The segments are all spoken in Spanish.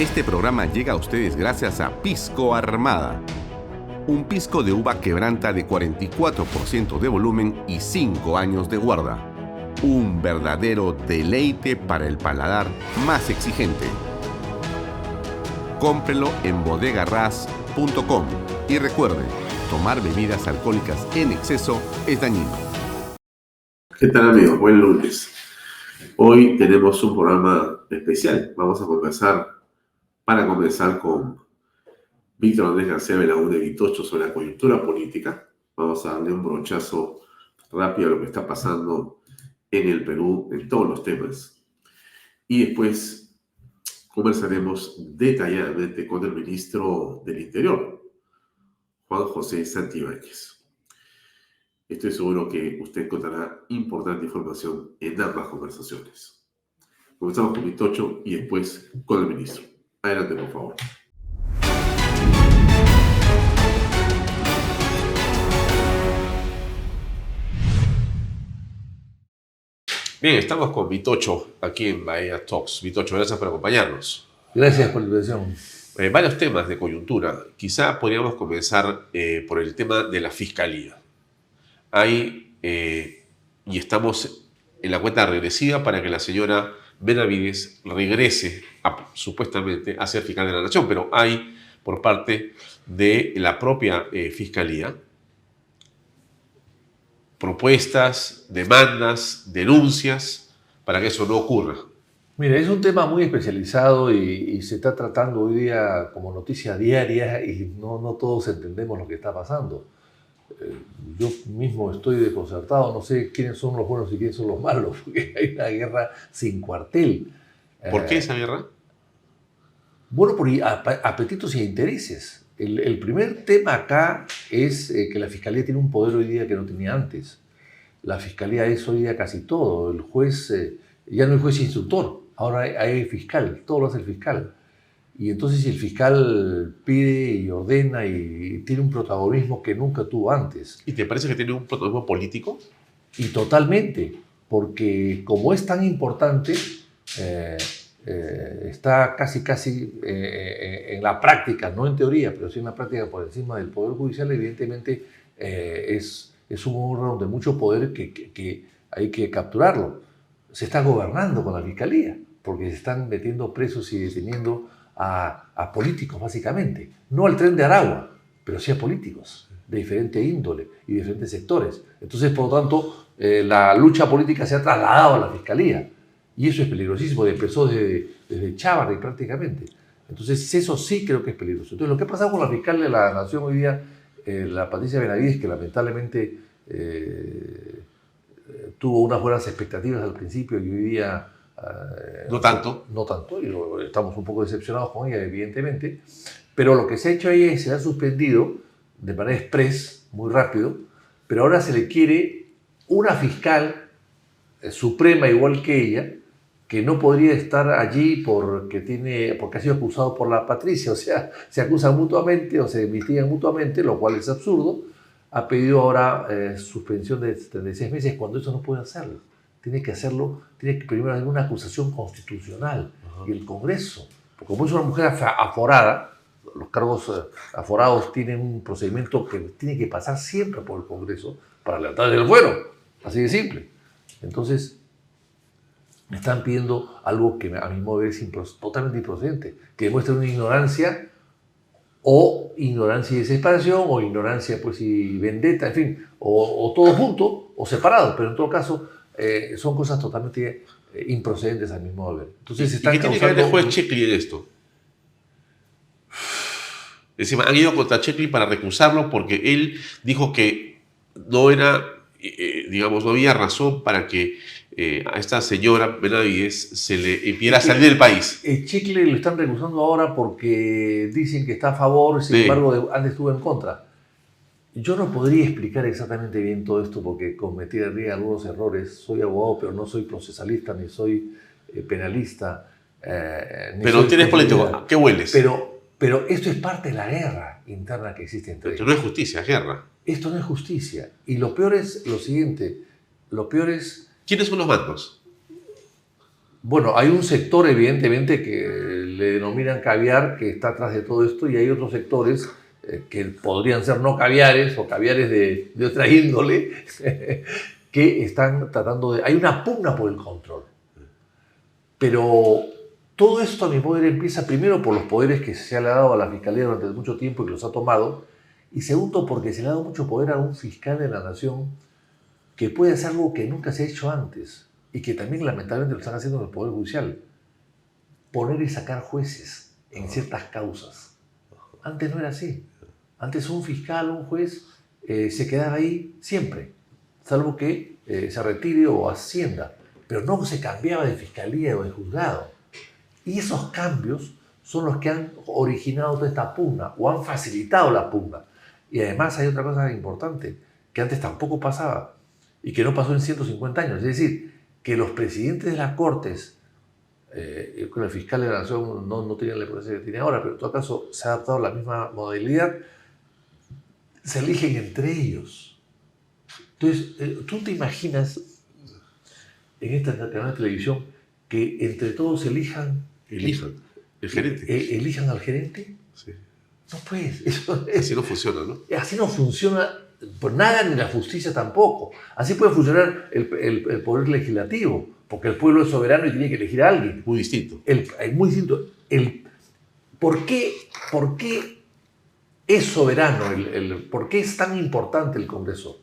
Este programa llega a ustedes gracias a Pisco Armada. Un pisco de uva quebranta de 44% de volumen y 5 años de guarda. Un verdadero deleite para el paladar más exigente. Cómprelo en bodegarras.com y recuerde, tomar bebidas alcohólicas en exceso es dañino. ¿Qué tal, amigos? Buen lunes. Hoy tenemos un programa especial. Vamos a conversar con Víctor Andrés García Belaúnde Vitocho sobre la coyuntura política. Vamos a darle un brochazo rápido a lo que está pasando en el Perú en todos los temas. Y después conversaremos detalladamente con el ministro del Interior, Juan José Santibáñez. Estoy seguro que usted encontrará importante información en ambas conversaciones. Comenzamos con Vitocho y después con el ministro. Adelante, por favor. Bien, estamos con Vitocho aquí en Bahía Talks. Vitocho, gracias por acompañarnos. Gracias por la invitación. Varios temas de coyuntura. Quizá podríamos comenzar por el tema de la fiscalía. Y estamos en la cuenta regresiva para que la señora Benavides regrese supuestamente a ser fiscal de la Nación, pero hay por parte de la propia fiscalía propuestas, demandas, denuncias para que eso no ocurra. Mira, es un tema muy especializado y se está tratando hoy día como noticia diaria y no todos entendemos lo que está pasando. Yo mismo estoy desconcertado, no sé quiénes son los buenos y quiénes son los malos, porque hay una guerra sin cuartel. ¿Por qué esa guerra? Bueno, por apetitos y intereses. El primer tema acá es que la Fiscalía tiene un poder hoy día que no tenía antes. La Fiscalía es hoy día casi todo. El juez, ya no es juez instructor, ahora hay fiscal, todo lo hace el fiscal. Y entonces si el fiscal pide y ordena y tiene un protagonismo que nunca tuvo antes. ¿Y te parece que tiene un protagonismo político? Y totalmente, porque como es tan importante, está casi en la práctica, no en teoría, pero sí en la práctica por encima del Poder Judicial, evidentemente es un órgano de mucho poder que hay que capturarlo. Se está gobernando con la Fiscalía, porque se están metiendo presos y deteniendo a políticos, básicamente. No al Tren de Aragua, pero sí a políticos de diferente índole y diferentes sectores. Entonces, por lo tanto, la lucha política se ha trasladado a la Fiscalía. Y eso es peligrosísimo, empezó desde Chávarri prácticamente. Entonces, eso sí creo que es peligroso. Entonces, lo que ha pasado con la fiscal de la Nación hoy día, la Patricia Benavides, que lamentablemente tuvo unas buenas expectativas al principio y hoy día... No tanto, y estamos un poco decepcionados con ella, evidentemente, pero lo que se ha hecho ahí es se ha suspendido de manera express, muy rápido, pero ahora se le quiere una fiscal suprema igual que ella, que no podría estar allí porque ha sido acusado por la Patricia, o sea, se acusan mutuamente o se investigan mutuamente, lo cual es absurdo. Ha pedido ahora suspensión de 36 meses cuando eso no puede hacerlo. Tiene que primero haber una acusación constitucional y el Congreso, porque como es una mujer aforada, los cargos aforados tienen un procedimiento que tiene que pasar siempre por el Congreso para levantarse el fuero, así de simple. Entonces, me están pidiendo algo que a mi modo de ver es totalmente improcedente, que demuestre una ignorancia y desesperación, o ignorancia pues y vendetta, en fin, o todo junto o separado, pero en todo caso son cosas totalmente improcedentes al mismo modo de ver. Entonces, ¿Y qué tiene que ver el juez Checli en esto? Encima, han ido contra Checli para recusarlo porque él dijo que no era, no había razón para que a esta señora Benavides se le impidiera salir del país. Checli lo están recusando ahora porque dicen que está a favor, sin embargo, antes estuvo en contra. Yo no podría explicar exactamente bien todo esto porque cometería algunos errores. Soy abogado, pero no soy procesalista, ni soy penalista. Pero tienes político, ¿qué hueles? Pero esto es parte de la guerra interna que existe entre ellos. Esto no es justicia, es guerra. Esto no es justicia. Y lo peor es lo siguiente. ¿Quiénes son los mandos? Bueno, hay un sector evidentemente que le denominan caviar, que está atrás de todo esto, y hay otros sectores que podrían ser no caviares o caviares de otra índole, que están tratando de... Hay una pugna por el control. Pero todo esto, a mi poder, empieza primero por los poderes que se le ha dado a la Fiscalía durante mucho tiempo y que los ha tomado, y segundo porque se le ha dado mucho poder a un fiscal de la nación que puede hacer algo que nunca se ha hecho antes y que también lamentablemente lo están haciendo en el Poder Judicial: poner y sacar jueces en ciertas causas. Antes no era así. Antes un fiscal o un juez se quedaba ahí siempre, salvo que se retire o ascienda, pero no se cambiaba de fiscalía o de juzgado. Y esos cambios son los que han originado toda esta pugna o han facilitado la pugna. Y además hay otra cosa importante que antes tampoco pasaba y que no pasó en 150 años. Es decir, que los presidentes de las Cortes, con el fiscal de la Nación no tenían la importancia que tiene ahora, pero en todo caso se ha adaptado la misma modalidad, se eligen entre ellos. Entonces, ¿tú te imaginas en esta canal de televisión que entre todos elijan el gerente? ¿Elijan al gerente? Sí. No, pues. Así no funciona, ¿no? Así no funciona por nada, ni la justicia tampoco. Así puede funcionar el poder legislativo, porque el pueblo es soberano y tiene que elegir a alguien. Muy distinto. Muy distinto. ¿Por qué es soberano? ¿Por qué es tan importante el Congreso?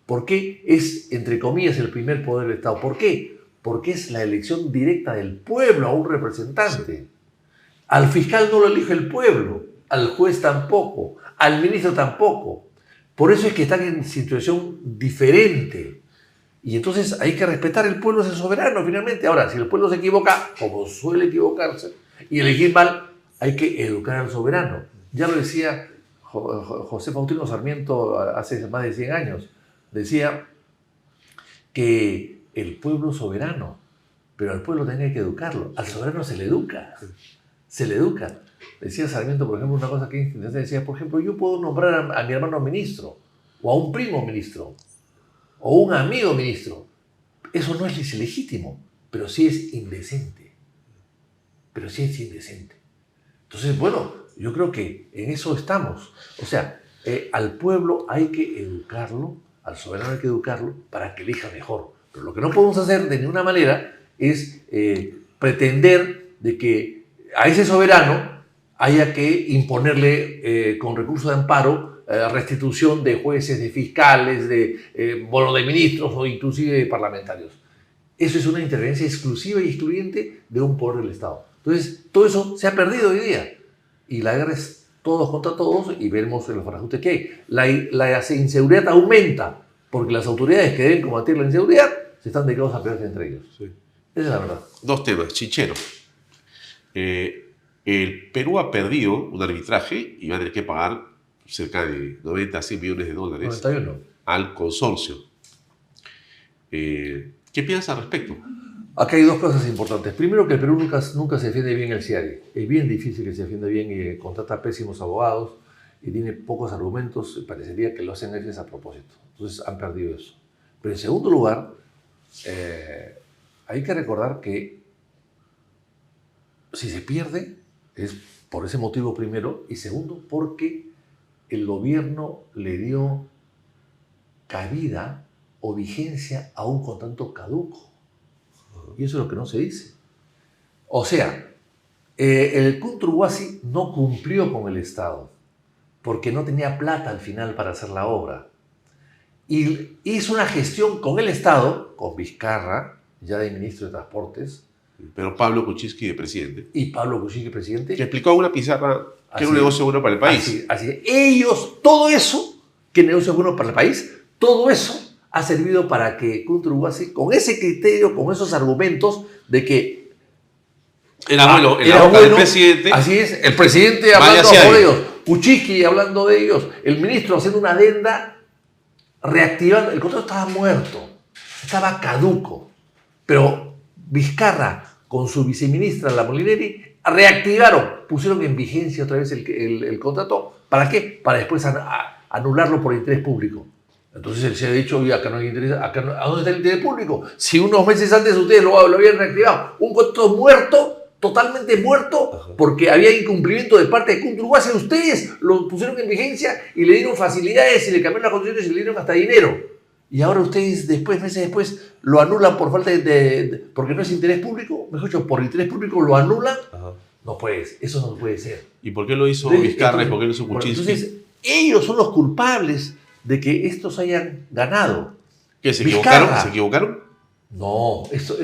¿Por qué es, entre comillas, el primer poder del Estado? ¿Por qué? Porque es la elección directa del pueblo a un representante. Sí. Al fiscal no lo elige el pueblo, al juez tampoco, al ministro tampoco. Por eso es que están en situación diferente. Y entonces hay que respetar, el pueblo es el soberano finalmente. Ahora, si el pueblo se equivoca, como suele equivocarse, y elegir mal, hay que educar al soberano. Ya lo decía José Faustino Sarmiento hace más de 100 años. Decía que el pueblo es soberano, pero al pueblo tenía que educarlo. Al soberano se le educa. Se le educa. Decía Sarmiento, por ejemplo, una cosa que decía, por ejemplo, yo puedo nombrar a mi hermano ministro, o a un primo ministro, o un amigo ministro. Eso no es ilegítimo, pero sí es indecente. Pero sí es indecente. Entonces, bueno, yo creo que en eso estamos. O sea, al pueblo hay que educarlo, al soberano hay que educarlo para que elija mejor. Pero lo que no podemos hacer de ninguna manera es pretender de que a ese soberano haya que imponerle con recurso de amparo restitución de jueces, de fiscales, de ministros o inclusive de parlamentarios. Eso es una intervención exclusiva y excluyente de un poder del Estado. Entonces, todo eso se ha perdido hoy día. Y la guerra es todos contra todos y veremos los ajustes que hay. La inseguridad aumenta porque las autoridades que deben combatir la inseguridad se están dedicados a pelearse entre ellos. Sí. Esa es la verdad. Dos temas. Chichero. El Perú ha perdido un arbitraje y va a tener que pagar cerca de 90 a 100 millones de dólares 91. Al consorcio. ¿Qué piensas al respecto? Acá hay dos cosas importantes. Primero, que el Perú nunca se defiende bien el CIADI. Es bien difícil que se defienda bien y contrata pésimos abogados y tiene pocos argumentos. Parecería que lo hacen a veces a propósito. Entonces han perdido eso. Pero en segundo lugar, hay que recordar que si se pierde es por ese motivo primero, y segundo porque el gobierno le dio cabida o vigencia a un contrato caduco. Y eso es lo que no se dice. O sea, el Cunturhuasi no cumplió con el Estado porque no tenía plata al final para hacer la obra. Y hizo una gestión con el Estado, con Vizcarra, ya de ministro de Transportes. Pero Pablo Kuczynski de presidente. Y Pablo Kuczynski presidente. Que explicó a una pizarra que era un negocio bueno para el país. Así. Ellos, todo eso, que el negocio es bueno para el país, todo eso ha servido para que Cunturhuasi, con ese criterio, con esos argumentos de que era bueno en la boca del presidente. Así es, el presidente hablando de ellos, Kuczynski hablando de ellos, el ministro haciendo una adenda, reactivando. El contrato estaba muerto, estaba caduco, pero Vizcarra con su viceministra, la Molineri, reactivaron, pusieron en vigencia otra vez el contrato. ¿Para qué? Para después anularlo por interés público. Entonces él se ha dicho, oye, acá no hay interés, ¿a dónde está el interés público? Si unos meses antes ustedes lo habían reactivado, un contrato muerto totalmente muerto porque había incumplimiento de parte de Conturguasi. Ustedes lo pusieron en vigencia y le dieron facilidades y le cambiaron las condiciones y le dieron hasta dinero. Y ahora ustedes meses después, lo anulan por falta porque no es interés público. Mejor dicho, por interés público lo anulan. Ajá. No puede, eso no puede ser. ¿Y por qué lo hizo Vizcarra y por qué lo hizo Kuczynski? Entonces, ellos son los culpables de que estos hayan ganado. ¿Qué, se Vizcarra. equivocaron? ¿Se equivocaron? No, eso,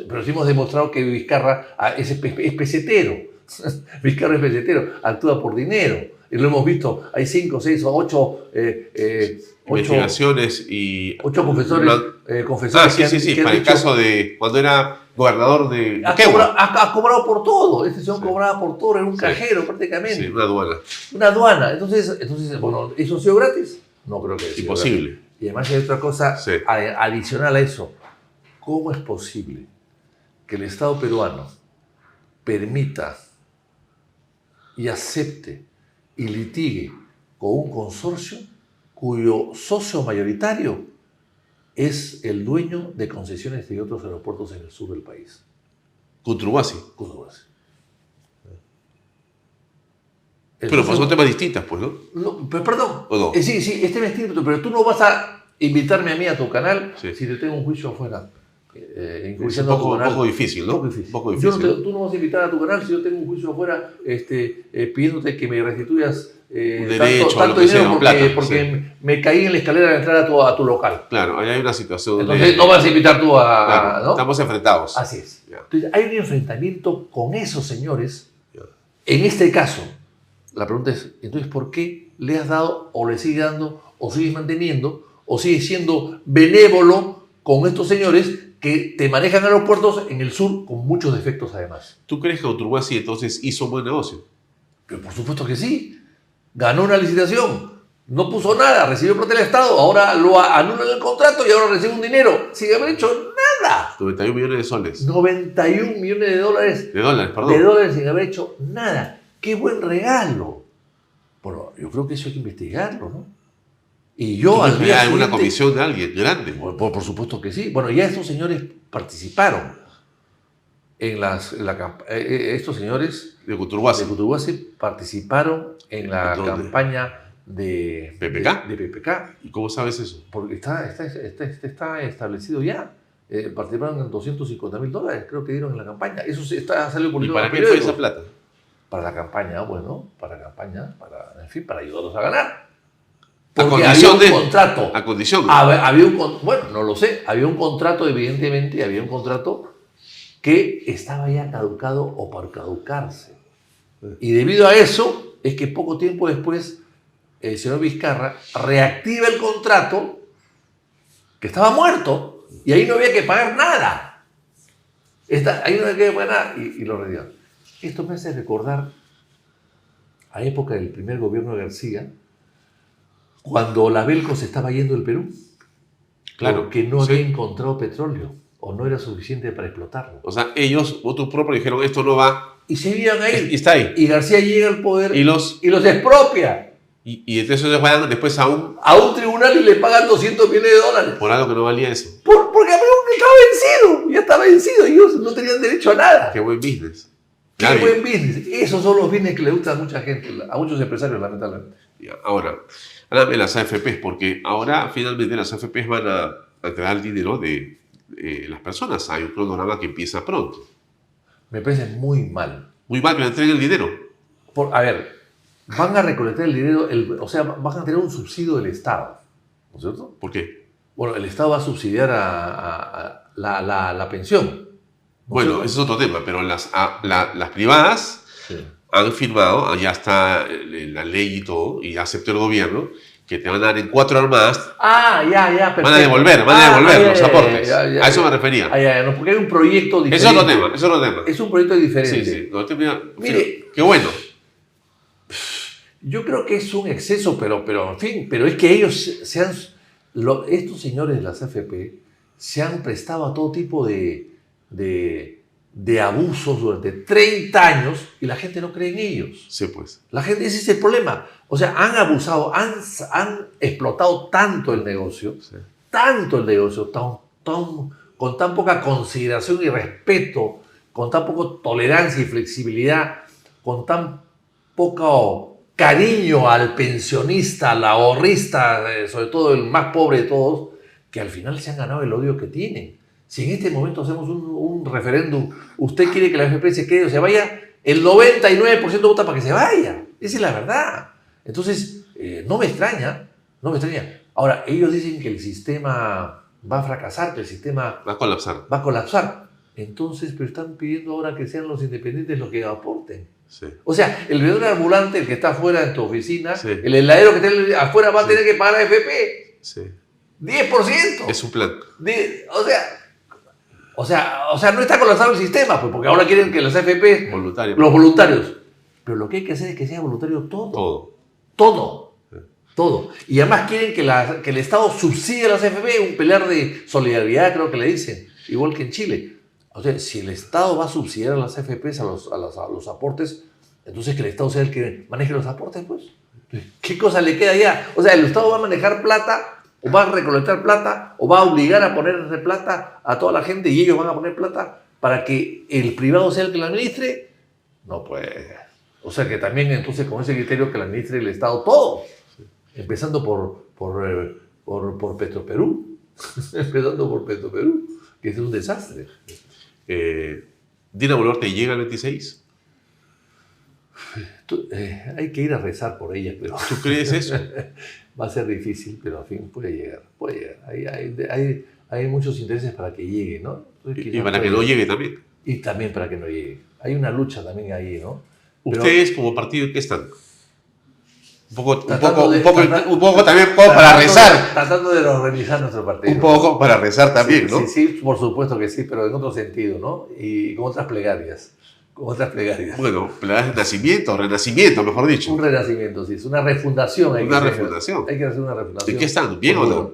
pero sí hemos demostrado que Vizcarra es pesetero. Vizcarra es pesetero, actúa por dinero. Y lo hemos visto, hay 5, 6 o 8 investigaciones y... 8 confesores. Sí, para el caso de cuando era gobernador de ha cobrado por todo. Este señor cobraba por todo, era un cajero prácticamente. Sí, una aduana. Una aduana. Entonces, bueno, ¿eso ha sido gratis? No creo que sea imposible. Gratis. Y además hay otra cosa adicional a eso. ¿Cómo es posible que el Estado peruano permita y acepte y litigue con un consorcio cuyo socio mayoritario es el dueño de concesiones de otros aeropuertos en el sur del país? Conturguasi. Pero son temas distintos, pues, ¿no? Pero perdón. ¿O no? Sí, este es distinto, pero tú no vas a invitarme a mí a tu canal si te tengo un juicio afuera. Es un poco difícil, ¿no? Poco difícil. Tú no vas a invitar a tu canal si yo tengo un juicio afuera pidiéndote que me restituyas un derecho, tanto dinero porque me caí en la escalera de entrar a tu local. Claro, ahí hay una situación. Entonces no vas a invitar tú claro, ¿no? Estamos enfrentados. Así es. Entonces hay un enfrentamiento con esos señores. En este caso, la pregunta es, entonces, ¿por qué le has dado o le sigues dando o sigues manteniendo o sigues siendo benévolo con estos señores que te manejan aeropuertos en el sur con muchos defectos además? ¿Tú crees que Conturguasi entonces hizo un buen negocio? Pero por supuesto que sí. Ganó una licitación, no puso nada, recibió plata del Estado, ahora lo anulan el contrato y ahora recibe un dinero sin haber hecho nada. 91 millones de soles. 91 millones de dólares. De dólares, perdón. De dólares sin haber hecho nada. ¡Qué buen regalo! Bueno, yo creo que eso hay que investigarlo, ¿no? Y yo al día siguiente, una comisión de alguien grande. Por supuesto que sí. Bueno, ya estos señores participaron estos señores de Conturguasi participaron en la campaña de PPK. ¿Y cómo sabes eso? Porque está establecido ya. Participaron en $250,000, creo que dieron en la campaña. Eso salió publicado. ¿Y para qué fue esa plata? Para la campaña, para ayudarlos a ganar. Porque había un contrato. A condición. Bueno, no lo sé. Había un contrato, evidentemente, que estaba ya caducado o por caducarse. Y debido a eso, es que poco tiempo después, el señor Vizcarra reactiva el contrato, que estaba muerto, y ahí no había que pagar nada. Ahí no había que pagar nada, y lo reactiva. Esto me hace recordar a época del primer gobierno de García, cuando la Belco se estaba yendo del Perú. Claro. Porque no había encontrado petróleo, o no era suficiente para explotarlo. O sea, ellos, votos propios, dijeron, esto no va. Y se iban a ir. Y está ahí. Y García llega al poder y los expropia. Y entonces ellos van después a un tribunal y le pagan $200 millones. Por algo que no valía eso. Porque ya estaba vencido. Y ellos no tenían derecho a nada. Qué buen business. Qué buen business. Esos son los business que le gustan a mucha gente, a muchos empresarios, lamentablemente. Ahora, háblame de las AFPs, porque ahora finalmente las AFPs van a entregar el dinero de las personas. Hay un cronograma que empieza pronto. Me parece muy mal. Muy mal que le entreguen el dinero. Van a recolectar el dinero, van a tener un subsidio del Estado, ¿no es cierto? ¿Por qué? Bueno, el Estado va a subsidiar a la pensión. Bueno, ese es otro tema, pero las privadas han firmado, ya está la ley y todo, y aceptó el gobierno, que te van a dar en 4 armadas. Perfecto. Van a devolver los aportes. A eso me refería. No, porque hay un proyecto diferente. Es otro tema. Es un proyecto diferente. Sí. Mire, qué bueno. Yo creo que es un exceso, pero es que ellos estos señores de las AFP se han prestado a todo tipo de abusos durante 30 años y la gente no cree en ellos. Sí, pues. La gente, ese es el problema. O sea, han abusado, han explotado tanto el negocio, con tan poca consideración y respeto con tan poco tolerancia y flexibilidad, con tan poco cariño al pensionista, al ahorrista, sobre todo el más pobre de todos, que al final se han ganado el odio que tienen. Si en este momento hacemos un referéndum, usted quiere que la AFP se quede o se vaya, el 99% vota para que se vaya. Esa es la verdad. Entonces, no me extraña, no me extraña. Ahora, ellos dicen que el sistema va a fracasar, que el sistema Va a colapsar. va a colapsar. Entonces, pero están pidiendo ahora que sean los independientes los que aporten. Sí. O sea, el vendedor ambulante, el que está afuera en tu oficina, Sí. el heladero que está afuera va a tener que pagar la AFP. Sí. 10%. Es un plan. O sea, no está colapsado el sistema, pues, porque ahora quieren que las AFP, Voluntario. los voluntarios. Pero lo que hay que hacer es que sea voluntario todo. Todo. Todo. Todo. Y además quieren que el Estado subsidie a las AFP, un pilar de solidaridad, creo que le dicen, igual que en Chile. O sea, si el Estado va a subsidiar a las AFPs, a los aportes, entonces que el Estado sea el que maneje los aportes, pues. ¿Qué cosa le queda ya? O sea, el Estado va a manejar plata, o va a recolectar plata, o va a obligar a ponerle plata a toda la gente y ellos van a poner plata para que el privado sea el que la administre. No puede. O sea, que también entonces con ese criterio que la administre el Estado todo. Empezando por Petroperú. Empezando por Petroperú, que es un desastre. ¿Dina Boluarte llega al 26? Hay que ir a rezar por ella, pero ¿Tú crees eso? va a ser difícil, pero al fin puede llegar. Puede llegar. Hay muchos intereses para que llegue, ¿no? Y para que no llegue también. Y también para que no llegue. Hay una lucha también ahí, ¿no? Pero ¿Ustedes como partido en qué están? Un poco Tratando también para rezar. Tratando de organizar nuestro partido. Un poco para rezar también, Sí, ¿no? sí, por supuesto que sí, pero en otro sentido, ¿no? Y con otras plegarias. Bueno, nacimiento, renacimiento, mejor dicho. Un renacimiento, sí, es una refundación. Una refundación. Hay que hacer una refundación. ¿En qué están? ¿Bien o no?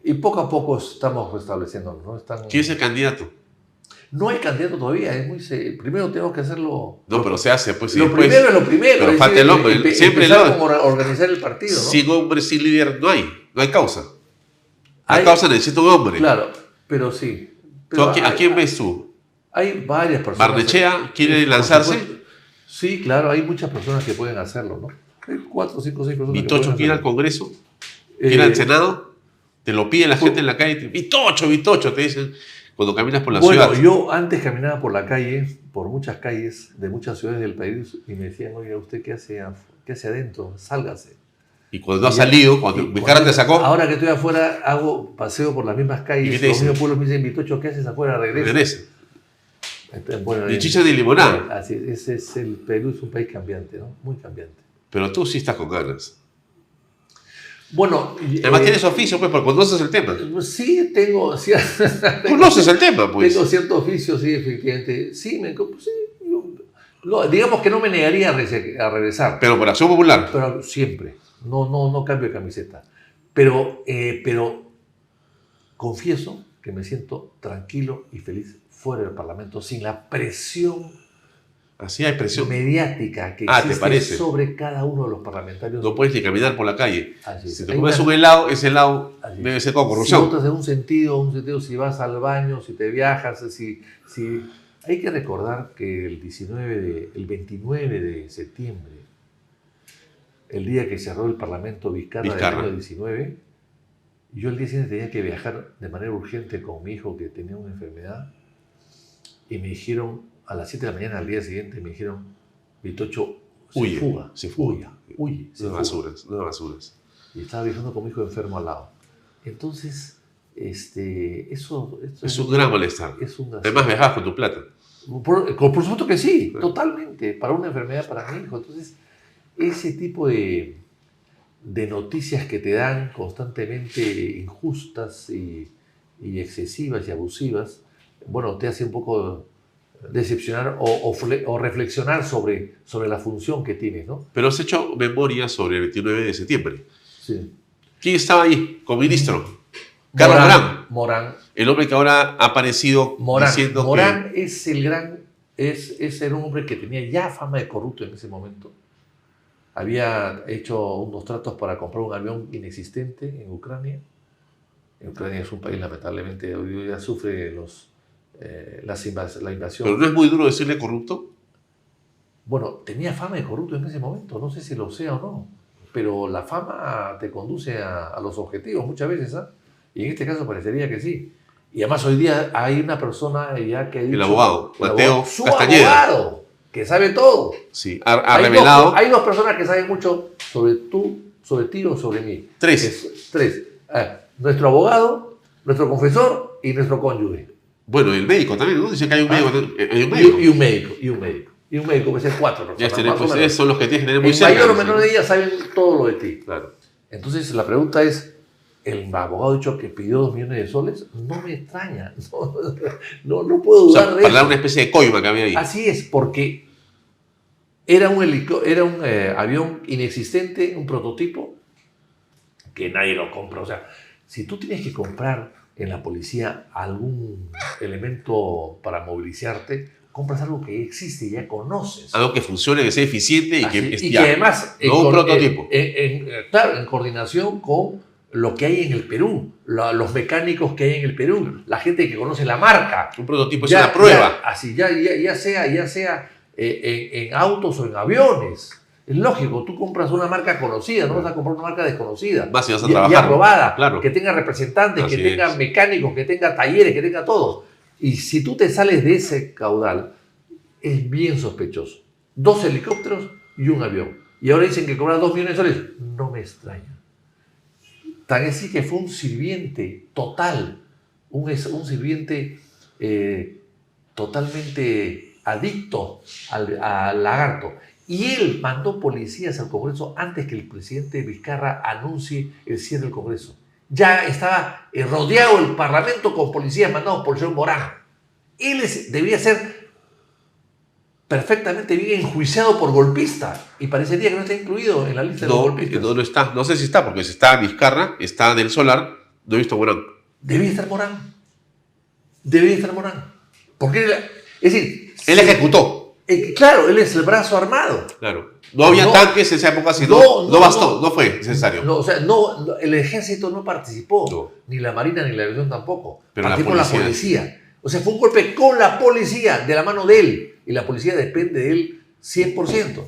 Y poco a poco estamos restableciéndonos, ¿no? ¿Quién es el candidato? No hay candidato todavía, es muy primero tenemos que hacerlo. No, pero se hace, pues. Lo primero es lo primero. Pero es falta decir, el hombre. Siempre empezar como organizar el partido, ¿no? Sin hombre, sin líder, no hay causa. La Hay- causa necesita un hombre. Claro, pero sí. ¿Tú Pero ¿A quién ves tú? Hay varias personas. ¿Barnechea quiere Por lanzarse? supuesto. Sí, claro, hay muchas personas que pueden hacerlo, ¿no? Hay 4, 5, 6 personas. ¿Vitocho quiere al Congreso? ¿Quiere Eh, al Senado? Te lo pide la gente en la calle. Vitocho, te dicen cuando caminas por la Bueno, ciudad. yo antes caminaba por la calle, por muchas calles de muchas ciudades del país y me decían, oiga, ¿usted qué hace adentro? Sálgase. Y cuando ha salido, cuando Vizcarra te sacó, Ahora que estoy afuera, hago paseo por las mismas ¿Y calles. qué te Los dicen? mismos pueblos me dicen, Vitocho, ¿qué haces afuera? Regresa. regresa. Entonces, bueno, Ni chicha ni limonada. Así, ese es el Perú, es un país cambiante, ¿no? Muy cambiante. Pero tú sí estás con ganas. Bueno, Además tienes oficio, pues, porque conoces el tema. sí, tengo. Sí, Conoces el tema, pues. Tengo cierto oficio, sí, efectivamente. Sí, digamos que no me negaría a regresar. Pero por acción popular. Pero siempre. No cambio de camiseta. Pero confieso que me siento tranquilo y feliz fuera del Parlamento, sin la presión Así hay presión. mediática que ¿te existe parece? sobre cada uno de los parlamentarios. No puedes ni caminar por la calle. Así es. Si te Hay comes una- un helado, ese helado Así es. debe ser con Si corrupción. votas en un sentido, si vas al baño, si te viajas, si hay que recordar que el 29 de septiembre, el día que cerró el Parlamento Vizcarra del año 19, yo el día siguiente tenía que viajar de manera urgente con mi hijo que tenía una enfermedad y me dijeron, a las 7 de la mañana al día siguiente, me dijeron, Vitocho, Huye, se fuga. Huye, se No fuga. basuras, no basuras. Y estaba viajando con mi hijo enfermo al lado. Entonces, eso Es un gran malestar. es un Además, viajas con tu plata. por supuesto que sí, totalmente, para una enfermedad para mi hijo. Entonces, ese tipo de noticias que te dan constantemente injustas y excesivas y abusivas, bueno, te hace un poco decepcionar o reflexionar sobre la función que tienes, ¿no? Pero has hecho memoria sobre el 29 de septiembre. Sí. ¿Quién estaba ahí como ministro? Carlos Morán. Morán. El hombre que ahora ha aparecido diciendo Morán es el gran, era un hombre que tenía ya fama de corrupto en ese momento. Había hecho unos tratos para comprar un avión inexistente en Ucrania. Ucrania es un país, lamentablemente, hoy día sufre la invasión. Pero no es muy duro decirle corrupto. Bueno, tenía fama de corrupto en ese momento, no sé si lo sea o no, pero la fama te conduce a los objetivos muchas veces, ¿ah? Y en este caso parecería que sí. Y además hoy día hay una persona ya que ha dicho... El abogado, Mateo su Castañeda. abogado, que sabe todo. Sí, ha revelado... Hay dos personas que saben mucho sobre ti o sobre mí. Tres. Tres. Nuestro abogado, nuestro confesor y nuestro cónyuge. Bueno, el médico también, ¿no? Dice que hay un médico. Hay un médico. Y un médico. Y un médico, puede ser 4 personas. Ya tenemos, pues, son los que tienes que tener muy en cerca. mayor o menor de ellas saben todo lo de ti. Claro. Entonces la pregunta es, el abogado ha dicho que pidió 2 millones de soles, no me extraña, no puedo O sea, dudar de para dar eso. una especie de coima que había ahí. Así es, porque era un avión inexistente, un prototipo, que nadie lo compra. O sea, si tú tienes que comprar en la policía algún elemento para movilizarte, compras algo que existe y ya conoces. Algo que funcione, que sea eficiente y Que además, no un prototipo. Claro, en coordinación con lo que hay en el Perú, los mecánicos que hay en el Perú, la gente que conoce la marca. Un prototipo es una prueba. Ya sea en autos o en aviones. Es lógico, tú compras una marca conocida, no vas a comprar una marca desconocida. Vas a trabajar. Ya aprobada, claro. que tenga representantes, Así que tenga es. mecánicos, que tenga talleres, que tenga todo. Y si tú te sales de ese caudal, es bien sospechoso. 2 helicópteros y un avión. Y ahora dicen que cobran 2 millones de soles. No me extraña. Tan así que fue un sirviente total, un sirviente totalmente adicto al lagarto. Y él mandó policías al Congreso antes que el presidente Vizcarra anuncie el cierre del Congreso. Ya estaba rodeado el Parlamento con policías mandados por el señor Morán. Él debía ser perfectamente bien enjuiciado por golpista y parecería que no está incluido en la lista de los golpistas. No está. No sé si está, porque si está Vizcarra, está Del Solar, no he visto Morán. Debía estar Morán. Porque es decir... Él ejecutó. Claro, él es el brazo armado. Claro. No había tanques en esa época, no bastó, no fue necesario. El ejército no participó, ni la marina ni la aviación tampoco. Pero participó la policía. O sea, fue un golpe con la policía, de la mano de él. Y la policía depende de él 100%.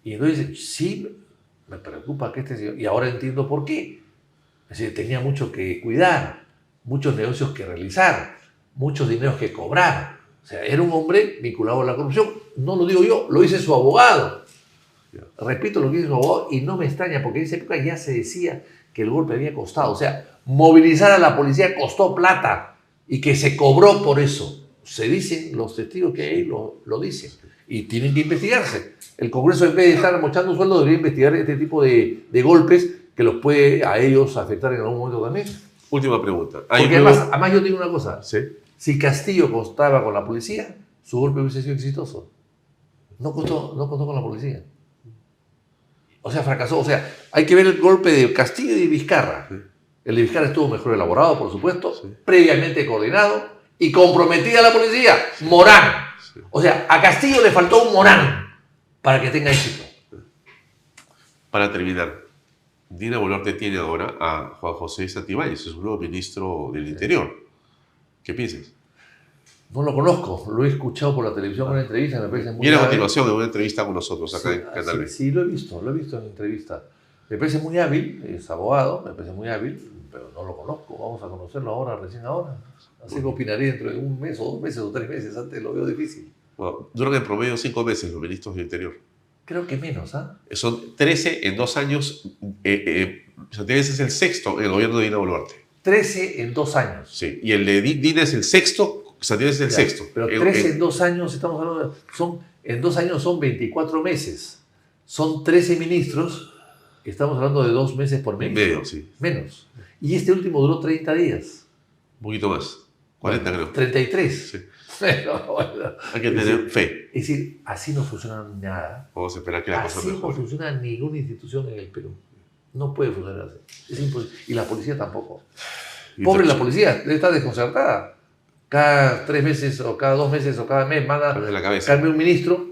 Y entonces, sí, me preocupa que este señor... Y ahora entiendo por qué. Es decir, tenía mucho que cuidar, muchos negocios que realizar, muchos dineros que cobrar. O sea, era un hombre vinculado a la corrupción. No lo digo yo, lo dice su abogado. Repito lo que dice su abogado y no me extraña porque en esa época ya se decía que el golpe había costado. O sea, movilizar a la policía costó plata y que se cobró por eso. Se dicen, los testigos que hay lo dicen y tienen que investigarse. El Congreso, en vez de estar mochando sueldo, debería investigar este tipo de golpes que los puede a ellos afectar en algún momento también. Última pregunta. Porque además yo digo una cosa. ¿Sí? Si Castillo contaba con la policía, su golpe hubiese sido exitoso. No contó con la policía. O sea, fracasó. O sea, hay que ver el golpe de Castillo y de Vizcarra. Sí. El de Vizcarra estuvo mejor elaborado, por supuesto, sí, previamente coordinado y comprometida la policía. Morán. Sí. O sea, a Castillo le faltó un Morán para que tenga éxito. Para terminar, Dina Boluarte tiene ahora a Juan José Santibáñez, es un nuevo ministro del Interior. ¿Qué piensas? No lo conozco, lo he escuchado por la televisión en una entrevista, me parece muy... Viene a continuación de una entrevista con nosotros acá en Canal B. Sí, lo he visto en entrevista. Me parece muy hábil, es abogado, me parece muy hábil, pero no lo conozco, vamos a conocerlo ahora, recién ahora. Así que opinaré dentro de 1 mes o 2 meses o 3 meses, antes lo veo difícil. Bueno, duran en promedio 5 meses los ministros del Interior. Creo que menos, ¿ah? Son 13 en 2 años, Santibáñez es el 6º en el gobierno de Dina Boluarte. 13 en 2 años. Sí, y el de Dina es el 6º, Santibáñez es el 6º. Pero 13 en 2 años, estamos hablando en 2 años son 24 meses. Son 13 ministros, estamos hablando de 2 meses por ministro. Medio, sí. Menos. Y este último duró 30 días. Un poquito más, 40 creo. 33. Sí. Bueno, hay que tener fe. Es decir, así no funciona nada. Vamos a esperar que la cosa mejore. Así no funciona ninguna institución en el Perú. No puede funcionar así. Es imposible. Y la policía tampoco. Pobre la policía, está desconcertada. Cada 3 meses o cada 2 meses o cada mes manda cambia un ministro.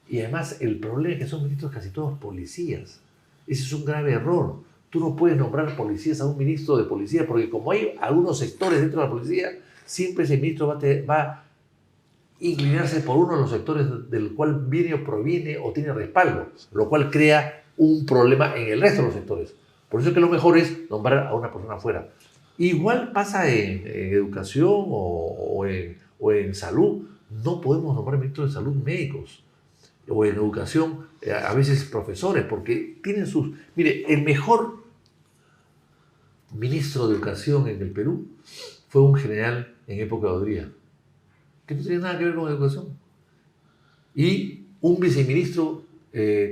Y además el problema es que son ministros casi todos policías. Ese es un grave error. tú no puedes nombrar policías a un ministro de policía, porque como hay algunos sectores dentro de la policía, siempre ese ministro va a inclinarse por uno de los sectores del cual viene o proviene o tiene respaldo, lo cual crea un problema en el resto de los sectores. Por eso es que lo mejor es nombrar a una persona afuera. Igual pasa en educación o en salud. No podemos nombrar ministros de salud médicos, o en educación a veces profesores, porque tienen sus... Mire, el mejor ministro de educación en el Perú fue un general en época de Odría, que no tenía nada que ver con educación. Y un viceministro,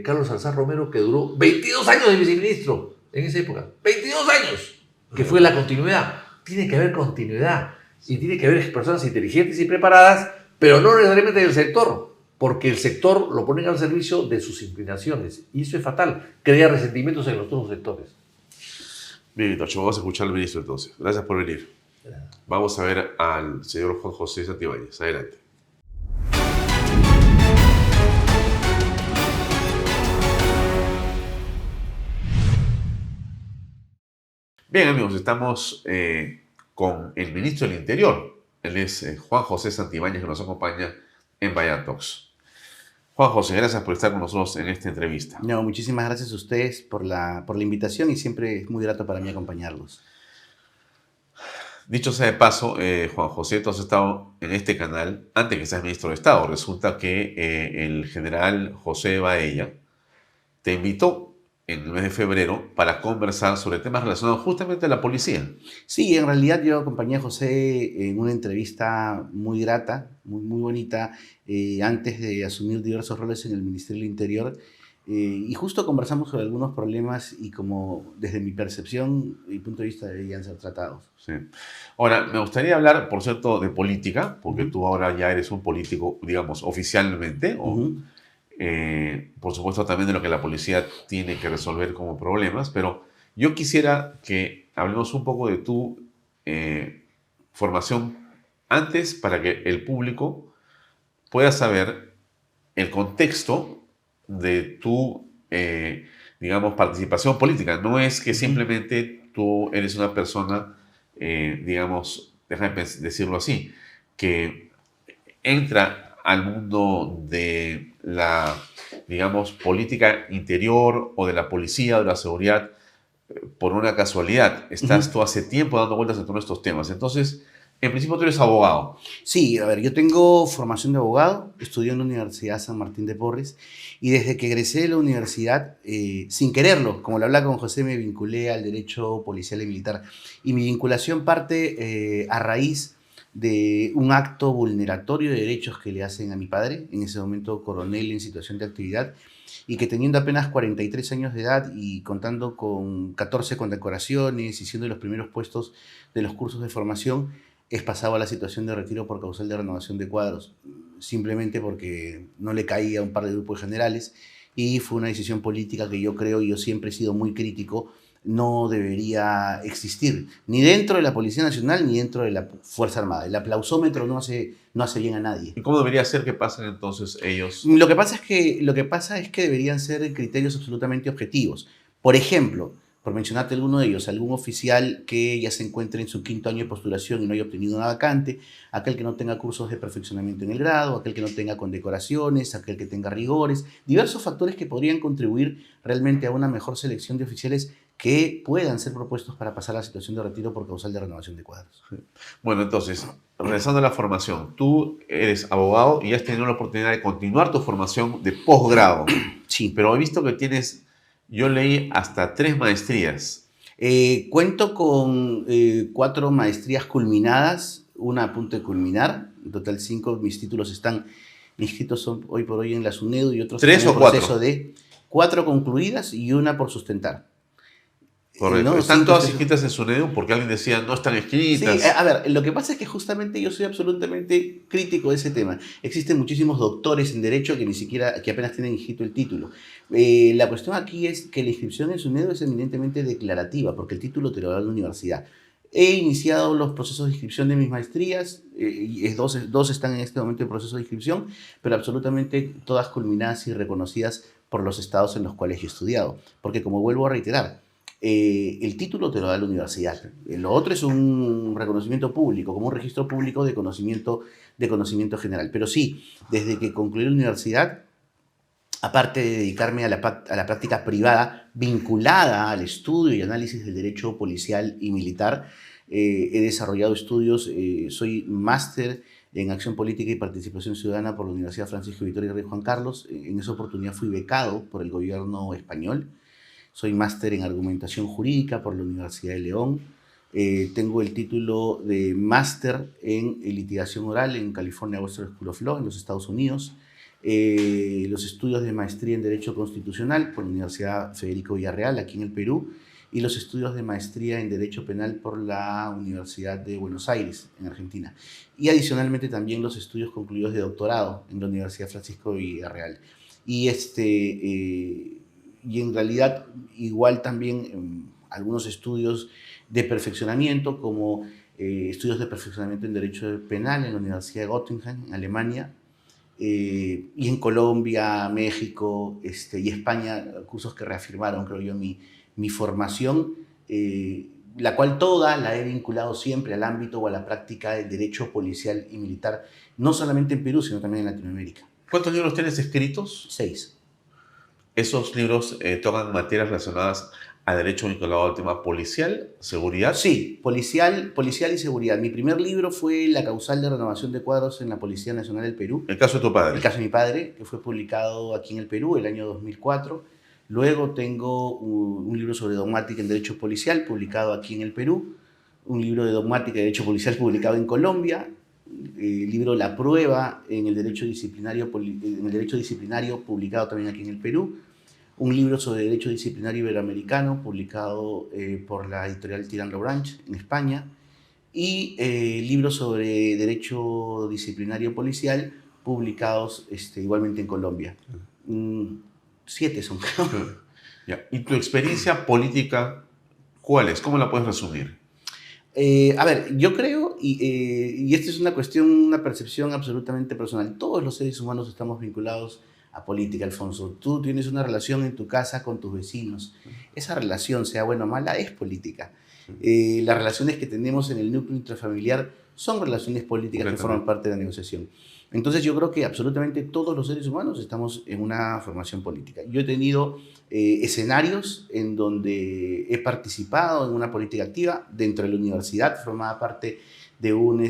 Carlos Salazar Romero, que duró 22 años de viceministro en esa época. 22 años, que fue la continuidad. Tiene que haber continuidad y tiene que haber personas inteligentes y preparadas, pero no necesariamente del sector, porque el sector lo ponen al servicio de sus inclinaciones y eso es fatal, crea resentimientos en los otros sectores. Bien, Tocho, vamos a escuchar al ministro entonces. Gracias por venir. Vamos a ver al señor Juan José Santibáñez. Adelante. Bien, amigos, estamos con el ministro del Interior. Él es Juan José Santibáñez, que nos acompaña en Bayan Talks. Juan José, gracias por estar con nosotros en esta entrevista. No, muchísimas gracias a ustedes por la invitación y siempre es muy grato para mí acompañarlos. Dicho sea de paso, Juan José, tú has estado en este canal antes que seas ministro de Estado. Resulta que el general José Baella te invitó en el mes de febrero para conversar sobre temas relacionados justamente a la policía. Sí, en realidad yo acompañé a José en una entrevista muy grata, muy bonita, antes de asumir diversos roles en el Ministerio del Interior. Y justo conversamos sobre algunos problemas y como desde mi percepción y punto de vista deberían ser tratados. Sí. Ahora, me gustaría hablar, por cierto, de política, porque tú ahora ya eres un político, digamos, oficialmente, por supuesto también de lo que la policía tiene que resolver como problemas, pero yo quisiera que hablemos un poco de tu formación antes para que el público pueda saber el contexto de tu, digamos, participación política. No es que simplemente tú eres una persona, digamos, déjame decirlo así, que entra al mundo de la, digamos, política interior o de la policía o de la seguridad por una casualidad. Estás tú hace tiempo dando vueltas en todos estos temas. Entonces, en principio tú eres abogado. Sí, a ver, yo tengo formación de abogado, estudié en la Universidad San Martín de Porres y desde que egresé de la universidad, sin quererlo, como lo hablaba con José, me vinculé al derecho policial y militar. Y mi vinculación parte a raíz de un acto vulneratorio de derechos que le hacen a mi padre, en ese momento coronel en situación de actividad, y que teniendo apenas 43 años de edad y contando con 14 condecoraciones y siendo de los primeros puestos de los cursos de formación, es pasado a la situación de retiro por causal de renovación de cuadros, simplemente porque no le caía a un par de grupos generales y fue una decisión política que yo creo, y yo siempre he sido muy crítico, no debería existir, ni dentro de la Policía Nacional ni dentro de la Fuerza Armada. El aplausómetro no hace bien a nadie. ¿Y cómo debería ser que pasen entonces ellos? Lo que pasa es que deberían ser criterios absolutamente objetivos. Por ejemplo, por mencionarte alguno de ellos, algún oficial que ya se encuentre en su 5º año de postulación y no haya obtenido una vacante, aquel que no tenga cursos de perfeccionamiento en el grado, aquel que no tenga condecoraciones, aquel que tenga rigores, diversos factores que podrían contribuir realmente a una mejor selección de oficiales que puedan ser propuestos para pasar a la situación de retiro por causal de renovación de cuadros. Bueno, entonces, regresando a la formación, tú eres abogado y has tenido la oportunidad de continuar tu formación de posgrado. Sí. Pero he visto que tienes, yo leí hasta 3 maestrías. Cuento con 4 maestrías culminadas, una a punto de culminar, en total 5. Mis títulos están inscritos hoy por hoy en la SUNEDU y otros 3 o 4. Proceso de 4 concluidas y una por sustentar. Correcto. No, ¿Están sí, todas entonces, inscritas en SUNEDU? Porque alguien decía no están escritas. Sí, a ver, lo que pasa es que justamente yo soy absolutamente crítico de ese tema. Existen muchísimos doctores en Derecho que apenas tienen inscrito el título. La cuestión aquí es que la inscripción en SUNEDU es eminentemente declarativa, porque el título te lo da la universidad. He iniciado los procesos de inscripción de mis maestrías, dos están en este momento en proceso de inscripción, pero absolutamente todas culminadas y reconocidas por los estados en los cuales yo he estudiado. Porque como vuelvo a reiterar, el título te lo da la universidad. Lo otro es un reconocimiento público, como un registro público de conocimiento general. Pero sí, desde que concluí la universidad, aparte de dedicarme a la práctica privada vinculada al estudio y análisis del derecho policial y militar, he desarrollado estudios, soy máster en Acción Política y Participación Ciudadana por la Universidad Francisco Vitoria Rey Juan Carlos. En esa oportunidad fui becado por el gobierno español. Soy máster en Argumentación Jurídica por la Universidad de León. Tengo el título de máster en Litigación Oral en California Western School of Law en los Estados Unidos. Los estudios de maestría en Derecho Constitucional por la Universidad Federico Villarreal, aquí en el Perú, y los estudios de maestría en Derecho Penal por la Universidad de Buenos Aires, en Argentina. Y adicionalmente también los estudios concluidos de doctorado en la Universidad Francisco Villarreal. Y en realidad igual también algunos estudios de perfeccionamiento, como estudios de perfeccionamiento en Derecho Penal en la Universidad de Göttingen, en Alemania, y en Colombia, México y España, cursos que reafirmaron, creo yo, mi formación, la cual toda la he vinculado siempre al ámbito o a la práctica del derecho policial y militar, no solamente en Perú, sino también en Latinoamérica. ¿Cuántos libros tienes escritos? 6. ¿Esos libros tocan materias relacionadas a derecho vinculado al tema policial, seguridad? Sí, policial y seguridad. Mi primer libro fue La causal de renovación de cuadros en la Policía Nacional del Perú. ¿El caso de tu padre? El caso de mi padre, que fue publicado aquí en el Perú el año 2004. Luego tengo un libro sobre dogmática en derecho policial, publicado aquí en el Perú. Un libro de dogmática de derecho policial publicado en Colombia. El libro La prueba en el derecho disciplinario, publicado también aquí en el Perú. Un libro sobre derecho disciplinario iberoamericano, publicado por la editorial Tirán Lobranch en España. Y libros sobre derecho disciplinario policial, publicados igualmente en Colombia. 7 son. Ya. ¿Y tu experiencia política cuál es? ¿Cómo la puedes resumir? A ver, yo creo, y esta es una cuestión, una percepción absolutamente personal, todos los seres humanos estamos vinculados a política, Alfonso. Tú tienes una relación en tu casa con tus vecinos. Esa relación, sea buena o mala, es política. Las relaciones que tenemos en el núcleo intrafamiliar son relaciones políticas que forman parte de la negociación. Entonces yo creo que absolutamente todos los seres humanos estamos en una formación política. Yo he tenido escenarios en donde he participado en una política activa dentro de la universidad, formaba parte de un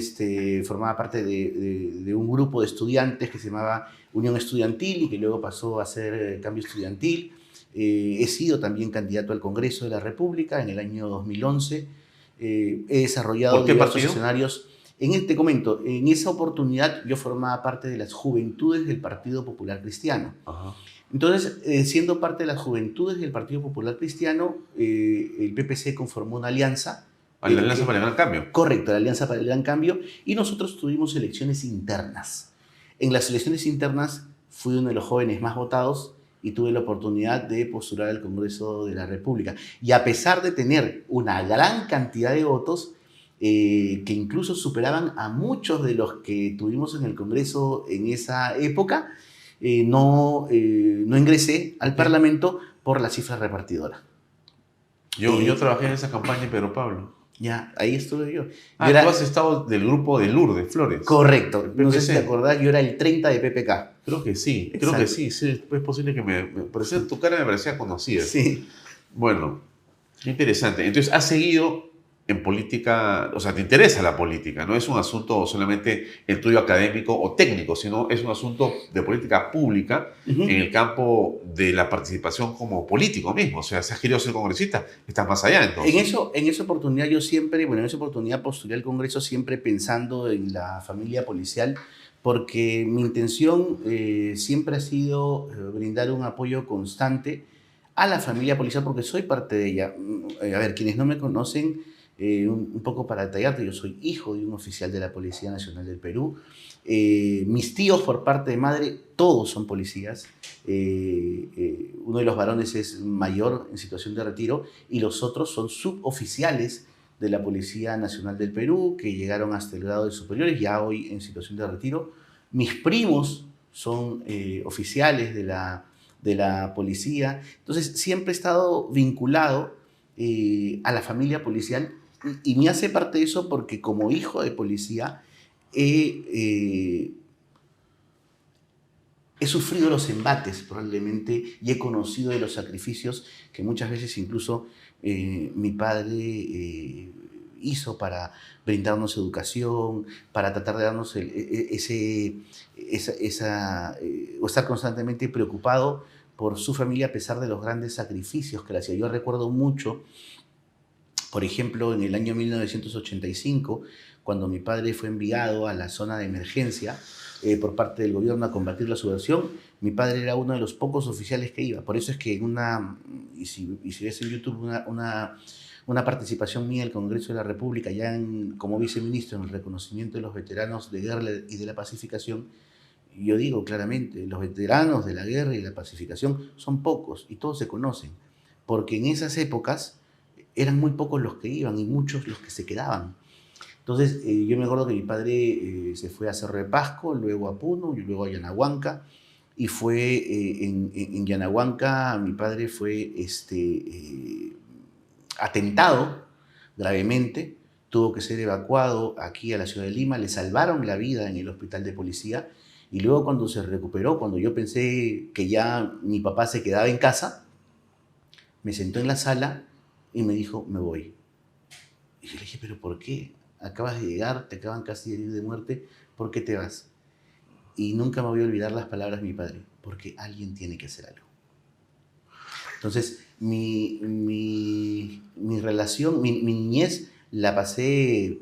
grupo de estudiantes que se llamaba Unión Estudiantil y que luego pasó a ser Cambio Estudiantil. He sido también candidato al Congreso de la República en el año 2011. He desarrollado diversos escenarios. Te comento, en esa oportunidad yo formaba parte de las juventudes del Partido Popular Cristiano. Ajá. Entonces, siendo parte de las juventudes del Partido Popular Cristiano, el PPC conformó una alianza. ¿La Alianza para el Gran Cambio? Correcto, la Alianza para el Gran Cambio. Y nosotros tuvimos elecciones internas. En las elecciones internas fui uno de los jóvenes más votados y tuve la oportunidad de postular al Congreso de la República. Y a pesar de tener una gran cantidad de votos, que incluso superaban a muchos de los que tuvimos en el Congreso en esa época, no ingresé al Parlamento por la cifra repartidora. Yo trabajé en esa campaña en Pedro Pablo. Ya, ahí estuve yo. Tú has estado del grupo de Lourdes Flores. Correcto. No sé si te acordás, yo era el 30 de PPK. Creo que sí, sí, es posible que tu cara me parecía conocida. Sí. Bueno, interesante. Entonces, has seguido en política, o sea, te interesa la política, no es un asunto solamente el tuyo académico o técnico, sino es un asunto de política pública en el campo de la participación como político mismo. O sea, si has querido ser congresista, estás más allá entonces. En esa oportunidad yo siempre, en esa oportunidad postulé al Congreso siempre pensando en la familia policial, porque mi intención siempre ha sido brindar un apoyo constante a la familia policial, porque soy parte de ella. A ver, quienes no me conocen, un poco para detallarte, yo soy hijo de un oficial de la Policía Nacional del Perú. Mis tíos por parte de madre, todos son policías. Uno de los varones es mayor en situación de retiro y los otros son suboficiales de la Policía Nacional del Perú que llegaron hasta el grado de superiores, ya hoy en situación de retiro. Mis primos son oficiales de la policía. Entonces siempre he estado vinculado a la familia policial y me hace parte de eso porque como hijo de policía he sufrido los embates probablemente y he conocido de los sacrificios que muchas veces incluso mi padre hizo para brindarnos educación, para tratar de darnos o estar constantemente preocupado por su familia a pesar de los grandes sacrificios que le hacía. Yo recuerdo mucho, por ejemplo, en el año 1985, cuando mi padre fue enviado a la zona de emergencia por parte del gobierno a combatir la subversión, mi padre era uno de los pocos oficiales que iba. Por eso es que si ves en YouTube una participación mía en el Congreso de la República, como viceministro en el reconocimiento de los veteranos de guerra y de la pacificación, yo digo claramente, los veteranos de la guerra y la pacificación son pocos y todos se conocen, porque en esas épocas eran muy pocos los que iban y muchos los que se quedaban. Entonces, yo me acuerdo que mi padre se fue a Cerro de Pasco, luego a Puno y luego a Yanahuanca, y fue en Yanahuanca mi padre fue atentado gravemente, tuvo que ser evacuado aquí a la ciudad de Lima, le salvaron la vida en el hospital de policía, y luego cuando se recuperó, cuando yo pensé que ya mi papá se quedaba en casa, me sentó en la sala y me dijo, me voy. Y yo le dije, ¿pero por qué? Acabas de llegar, te acaban casi de herir de muerte, ¿por qué te vas? Y nunca me voy a olvidar las palabras de mi padre, porque alguien tiene que hacer algo. Entonces, mi relación, mi niñez la pasé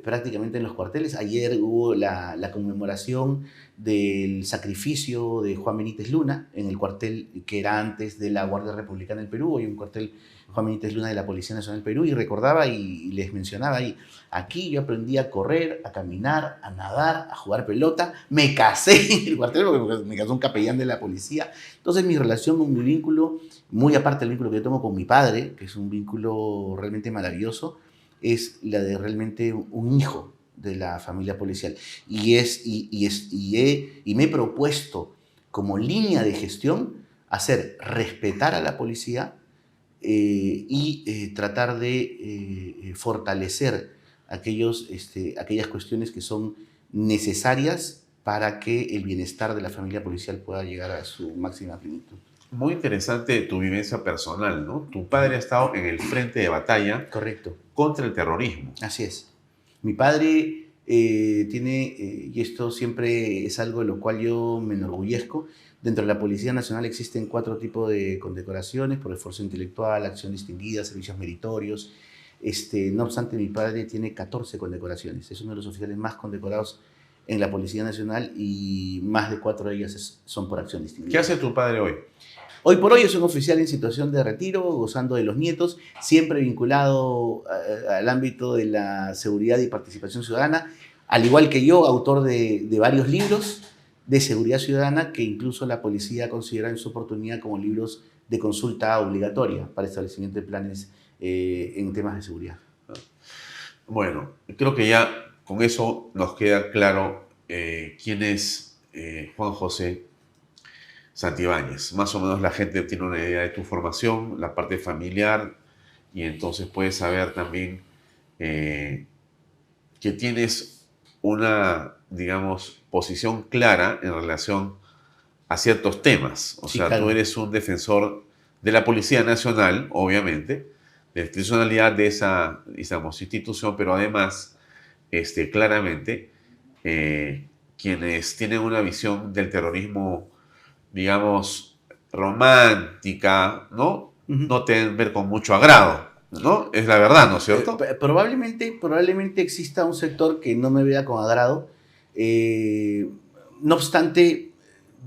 prácticamente en los cuarteles. Ayer hubo la conmemoración del sacrificio de Juan Benítez Luna en el cuartel que era antes de la Guardia Republicana del Perú. Hoy un cuartel Juan Benítez Luna de la Policía Nacional del Perú, y recordaba y les mencionaba ahí, aquí yo aprendí a correr, a caminar, a nadar, a jugar pelota, me casé en el cuartel porque me casó un capellán de la policía. Entonces mi relación con mi vínculo, muy aparte del vínculo que yo tengo con mi padre, que es un vínculo realmente maravilloso, es la de realmente un hijo de la familia policial. Y me he propuesto como línea de gestión hacer respetar a la policía y tratar de fortalecer aquellas cuestiones que son necesarias para que el bienestar de la familia policial pueda llegar a su máxima plenitud. Muy interesante tu vivencia personal, ¿no? Tu padre ha estado en el frente de batalla. Correcto. Contra el terrorismo. Así es. Mi padre tiene, y esto siempre es algo de lo cual yo me enorgullezco, dentro de la Policía Nacional existen 4 tipos de condecoraciones: por esfuerzo intelectual, acción distinguida, servicios meritorios. No obstante, mi padre tiene 14 condecoraciones. Es uno de los oficiales más condecorados en la Policía Nacional y más de 4 de ellas son por acción distinguida. ¿Qué hace tu padre hoy? Hoy por hoy es un oficial en situación de retiro, gozando de los nietos, siempre vinculado al ámbito de la seguridad y participación ciudadana, al igual que yo, autor de varios libros de seguridad ciudadana que incluso la policía considera en su oportunidad como libros de consulta obligatoria para establecimiento de planes en temas de seguridad. Bueno, creo que ya con eso nos queda claro quién es Juan José Santibáñez. Más o menos la gente tiene una idea de tu formación, la parte familiar, y entonces puedes saber también que tienes una, digamos, posición clara en relación a ciertos temas. O sea, claro, tú eres un defensor de la Policía Nacional, obviamente, de la institucionalidad de esa institución, pero además, claramente, quienes tienen una visión del terrorismo, digamos, romántica, ¿no? No te deben ver con mucho agrado, ¿no? Es la verdad, ¿no es cierto? Probablemente exista un sector que no me vea con agrado. No obstante,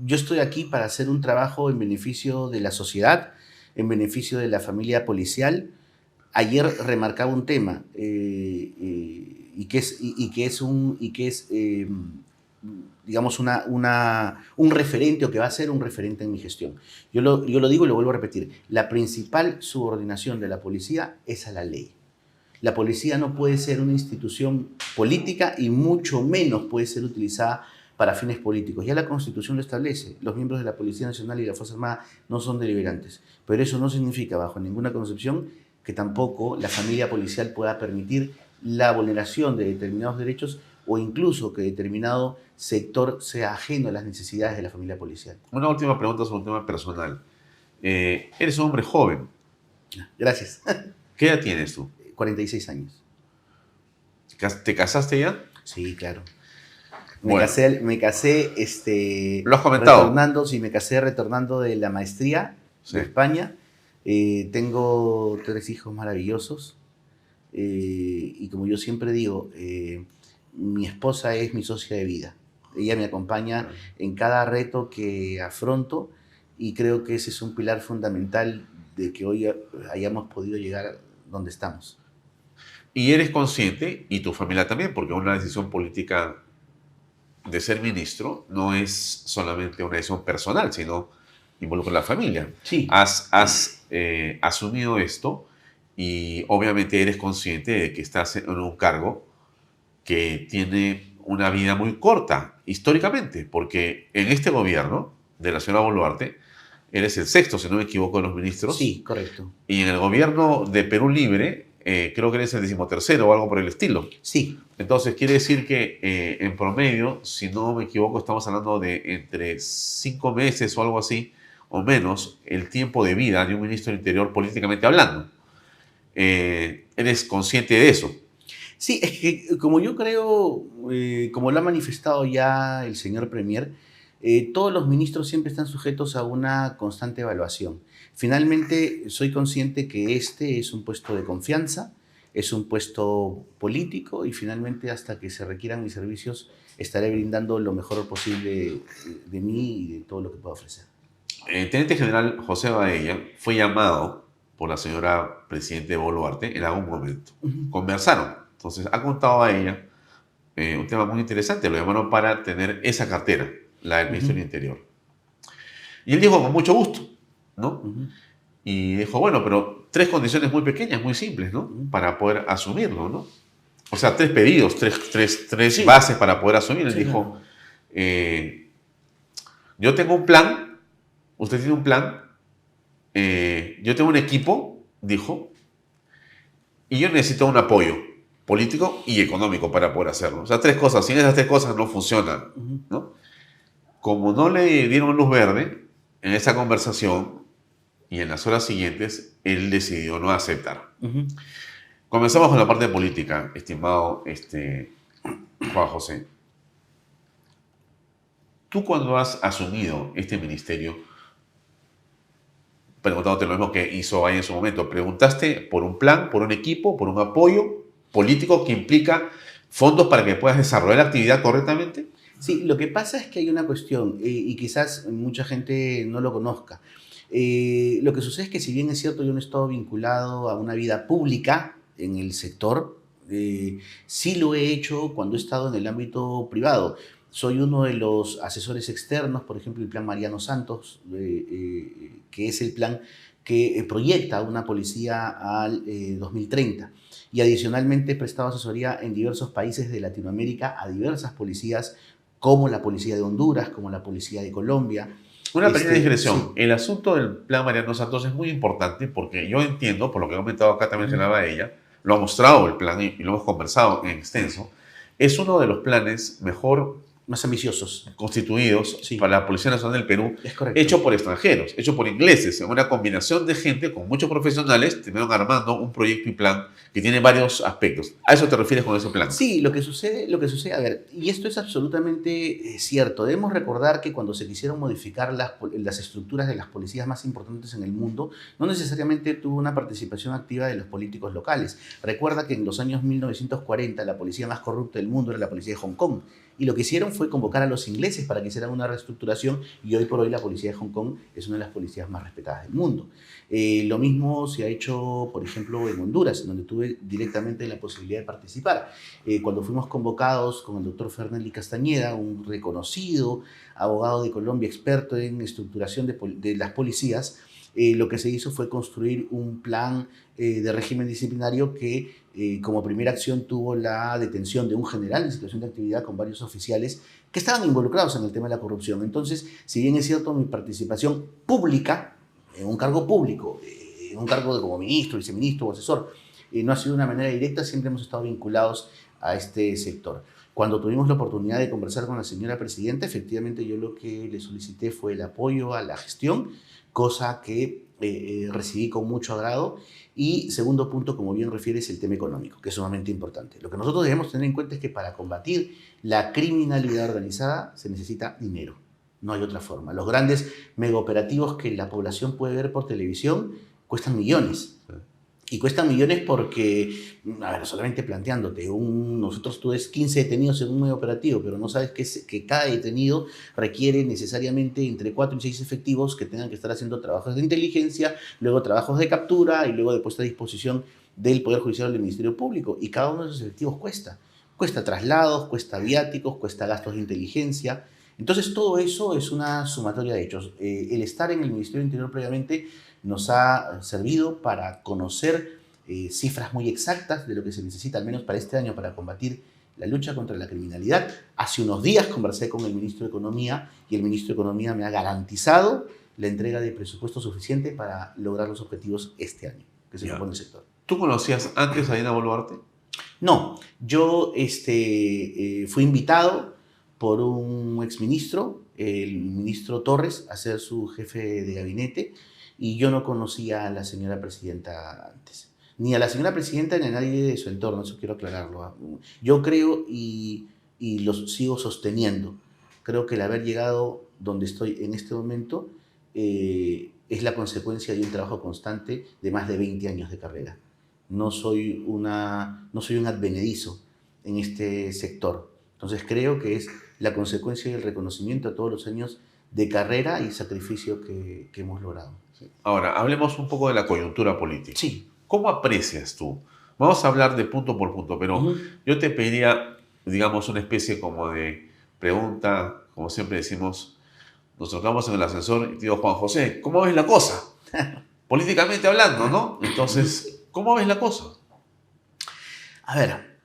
yo estoy aquí para hacer un trabajo en beneficio de la sociedad, en beneficio de la familia policial. Ayer remarcaba un tema y que es digamos, un referente, o que va a ser un referente en mi gestión. Yo lo digo y lo vuelvo a repetir. La principal subordinación de la policía es a la ley. La policía no puede ser una institución política y mucho menos puede ser utilizada para fines políticos. Ya la Constitución lo establece. Los miembros de la Policía Nacional y la Fuerza Armada no son deliberantes. Pero eso no significa, bajo ninguna concepción, que tampoco la familia policial pueda permitir la vulneración de determinados derechos o incluso que determinado sector sea ajeno a las necesidades de la familia policial. Una última pregunta sobre un tema personal. Eres un hombre joven. Gracias. ¿Qué edad tienes tú? 46 años. ¿Te casaste ya? Sí, claro. Bueno. Me casé ¿Lo has comentado? me casé retornando de la maestría de Sí. España. Tengo 3 hijos maravillosos. Y como yo siempre digo, mi esposa es mi socia de vida. Ella me acompaña en cada reto que afronto y creo que ese es un pilar fundamental de que hoy hayamos podido llegar donde estamos. Y eres consciente, y tu familia también, porque una decisión política de ser ministro no es solamente una decisión personal, sino involucra a la familia. Sí. Has asumido esto y obviamente eres consciente de que estás en un cargo que tiene una vida muy corta, históricamente, porque en este gobierno de la señora Boluarte eres el 6º, si no me equivoco, de los ministros. Sí, correcto. Y en el gobierno de Perú Libre, creo que eres el 13º o algo por el estilo. Sí. Entonces, quiere decir que en promedio, si no me equivoco, estamos hablando de entre 5 meses o algo así, o menos, el tiempo de vida de un ministro del Interior políticamente hablando. ¿Eres consciente de eso? Sí, es que como yo creo, como lo ha manifestado ya el señor Premier, todos los ministros siempre están sujetos a una constante evaluación. Finalmente, soy consciente que este es un puesto de confianza, es un puesto político y finalmente hasta que se requieran mis servicios estaré brindando lo mejor posible de mí y de todo lo que pueda ofrecer. El teniente general José Baella fue llamado por la señora presidente Boluarte en algún momento. Conversaron. Entonces, ha contado a ella un tema muy interesante. Lo llamaron para tener esa cartera, la del ministro del Interior. Y él dijo con mucho gusto, ¿no? Y dijo, bueno, pero 3 condiciones muy pequeñas, muy simples, ¿no? Para poder asumirlo, ¿no? O sea, 3 pedidos, tres Sí. bases para poder asumir. Él Sí, dijo, yo tengo un plan, usted tiene un plan, yo tengo un equipo, dijo, y yo necesito un apoyo político y económico para poder hacerlo. O sea, 3 cosas. Sin esas 3 cosas no funcionan, ¿no? Como no le dieron luz verde en esa conversación y en las horas siguientes, él decidió no aceptar. Comenzamos con la parte política, estimado Juan José. Tú cuando has asumido este ministerio, preguntándote lo mismo que hizo ahí en su momento, preguntaste por un plan, por un equipo, por un apoyo político que implica fondos para que puedas desarrollar la actividad correctamente. Sí, lo que pasa es que hay una cuestión, y quizás mucha gente no lo conozca. Lo que sucede es que si bien es cierto yo no he estado vinculado a una vida pública en el sector, sí lo he hecho cuando he estado en el ámbito privado. Soy uno de los asesores externos, por ejemplo, el Plan Mariano Santos, que es el plan que proyecta una policía al 2030. Y adicionalmente he prestado asesoría en diversos países de Latinoamérica a diversas policías, como la policía de Honduras, como la policía de Colombia. Una pequeña digresión. Sí. El asunto del Plan Mariano Santos es muy importante porque yo entiendo, por lo que he comentado acá también mencionaba ella, lo ha mostrado el plan y lo hemos conversado en extenso, es uno de los planes mejor Más ambiciosos. constituidos Sí. para la Policía Nacional del Perú, Es correcto. hecho por extranjeros, hecho por ingleses, en una combinación de gente con muchos profesionales, terminaron armando un proyecto y plan que tiene varios aspectos. ¿A eso te refieres con ese plan? Sí, lo que sucede, a ver, y esto es absolutamente cierto. Debemos recordar que cuando se quisieron modificar las estructuras de las policías más importantes en el mundo, no necesariamente tuvo una participación activa de los políticos locales. Recuerda que en los años 1940 la policía más corrupta del mundo era la policía de Hong Kong. Y lo que hicieron fue convocar a los ingleses para que hicieran una reestructuración y hoy por hoy la policía de Hong Kong es una de las policías más respetadas del mundo. Lo mismo se ha hecho, por ejemplo, en Honduras, donde tuve directamente la posibilidad de participar. Cuando fuimos convocados con el doctor Fernelli Castañeda, un reconocido abogado de Colombia, experto en estructuración de las policías, lo que se hizo fue construir un plan de régimen disciplinario que como primera acción tuvo la detención de un general en situación de actividad con varios oficiales que estaban involucrados en el tema de la corrupción. Entonces, si bien es cierto mi participación pública, en un cargo público, en un cargo como ministro, viceministro o asesor. No ha sido de una manera directa, siempre hemos estado vinculados a este sector. Cuando tuvimos la oportunidad de conversar con la señora presidenta, efectivamente yo lo que le solicité fue el apoyo a la gestión, cosa que recibí con mucho agrado. Y segundo punto, como bien refieres, el tema económico, que es sumamente importante. Lo que nosotros debemos tener en cuenta es que para combatir la criminalidad organizada se necesita dinero. No hay otra forma. Los grandes megaoperativos que la población puede ver por televisión cuestan millones. Y cuestan millones porque, a ver, solamente planteándote, nosotros tú ves 15 detenidos en un medio operativo, pero no sabes que cada detenido requiere necesariamente entre 4 y 6 efectivos que tengan que estar haciendo trabajos de inteligencia, luego trabajos de captura y luego de puesta a disposición del Poder Judicial o del Ministerio Público. Y cada uno de esos efectivos cuesta. Cuesta traslados, cuesta viáticos, cuesta gastos de inteligencia. Entonces todo eso es una sumatoria de hechos. El estar en el Ministerio del Interior previamente nos ha servido para conocer cifras muy exactas de lo que se necesita, al menos para este año, para combatir la lucha contra la criminalidad. Hace unos días conversé con el ministro de Economía y el ministro de Economía me ha garantizado la entrega de presupuesto suficiente para lograr los objetivos este año que se propone el sector. ¿Tú conocías antes a Dina Boluarte? No, yo fui invitado por un exministro, el ministro Torres, a ser su jefe de gabinete, y yo no conocía a la señora presidenta antes. Ni a la señora presidenta ni a nadie de su entorno, eso quiero aclararlo. Yo creo y lo sigo sosteniendo. Creo que el haber llegado donde estoy en este momento es la consecuencia de un trabajo constante de más de 20 años de carrera. No soy un advenedizo en este sector. Entonces creo que es la consecuencia y el reconocimiento a todos los años de carrera y sacrificio que hemos logrado. Sí. Ahora, hablemos un poco de la coyuntura política. Sí. ¿Cómo aprecias tú? Vamos a hablar de punto por punto, pero yo te pediría, digamos, una especie como de pregunta, como siempre decimos, nos tocamos en el ascensor y te digo, Juan José, ¿cómo ves la cosa? Políticamente hablando, ¿no? Entonces, ¿cómo ves la cosa? A ver,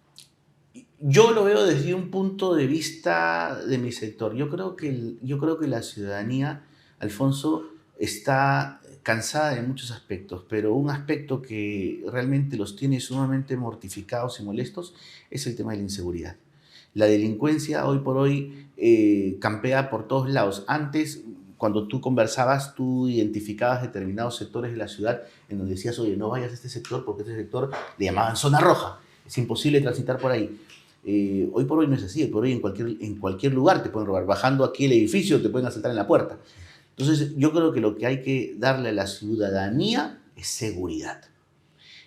yo lo veo desde un punto de vista de mi sector. Yo creo que la ciudadanía, Alfonso, está cansada de muchos aspectos, pero un aspecto que realmente los tiene sumamente mortificados y molestos es el tema de la inseguridad. La delincuencia hoy por hoy campea por todos lados. Antes, cuando tú conversabas, tú identificabas determinados sectores de la ciudad en donde decías, oye, no vayas a este sector porque este sector le llamaban zona roja. Es imposible transitar por ahí. Hoy por hoy no es así. Hoy por hoy en cualquier lugar te pueden robar. Bajando aquí el edificio te pueden asaltar en la puerta. Entonces yo creo que lo que hay que darle a la ciudadanía es seguridad.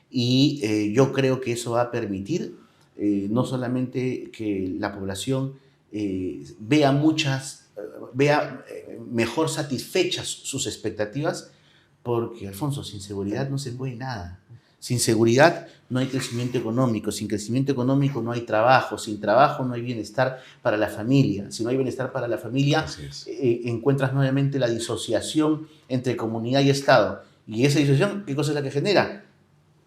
Y yo creo que eso va a permitir no solamente que la población vea mejor satisfechas sus expectativas, porque, Alfonso, sin seguridad no se puede nada. Sin seguridad no hay crecimiento económico, sin crecimiento económico no hay trabajo, sin trabajo no hay bienestar para la familia, si no hay bienestar para la familia encuentras nuevamente la disociación entre comunidad y Estado. Y esa disociación, ¿qué cosa es la que genera?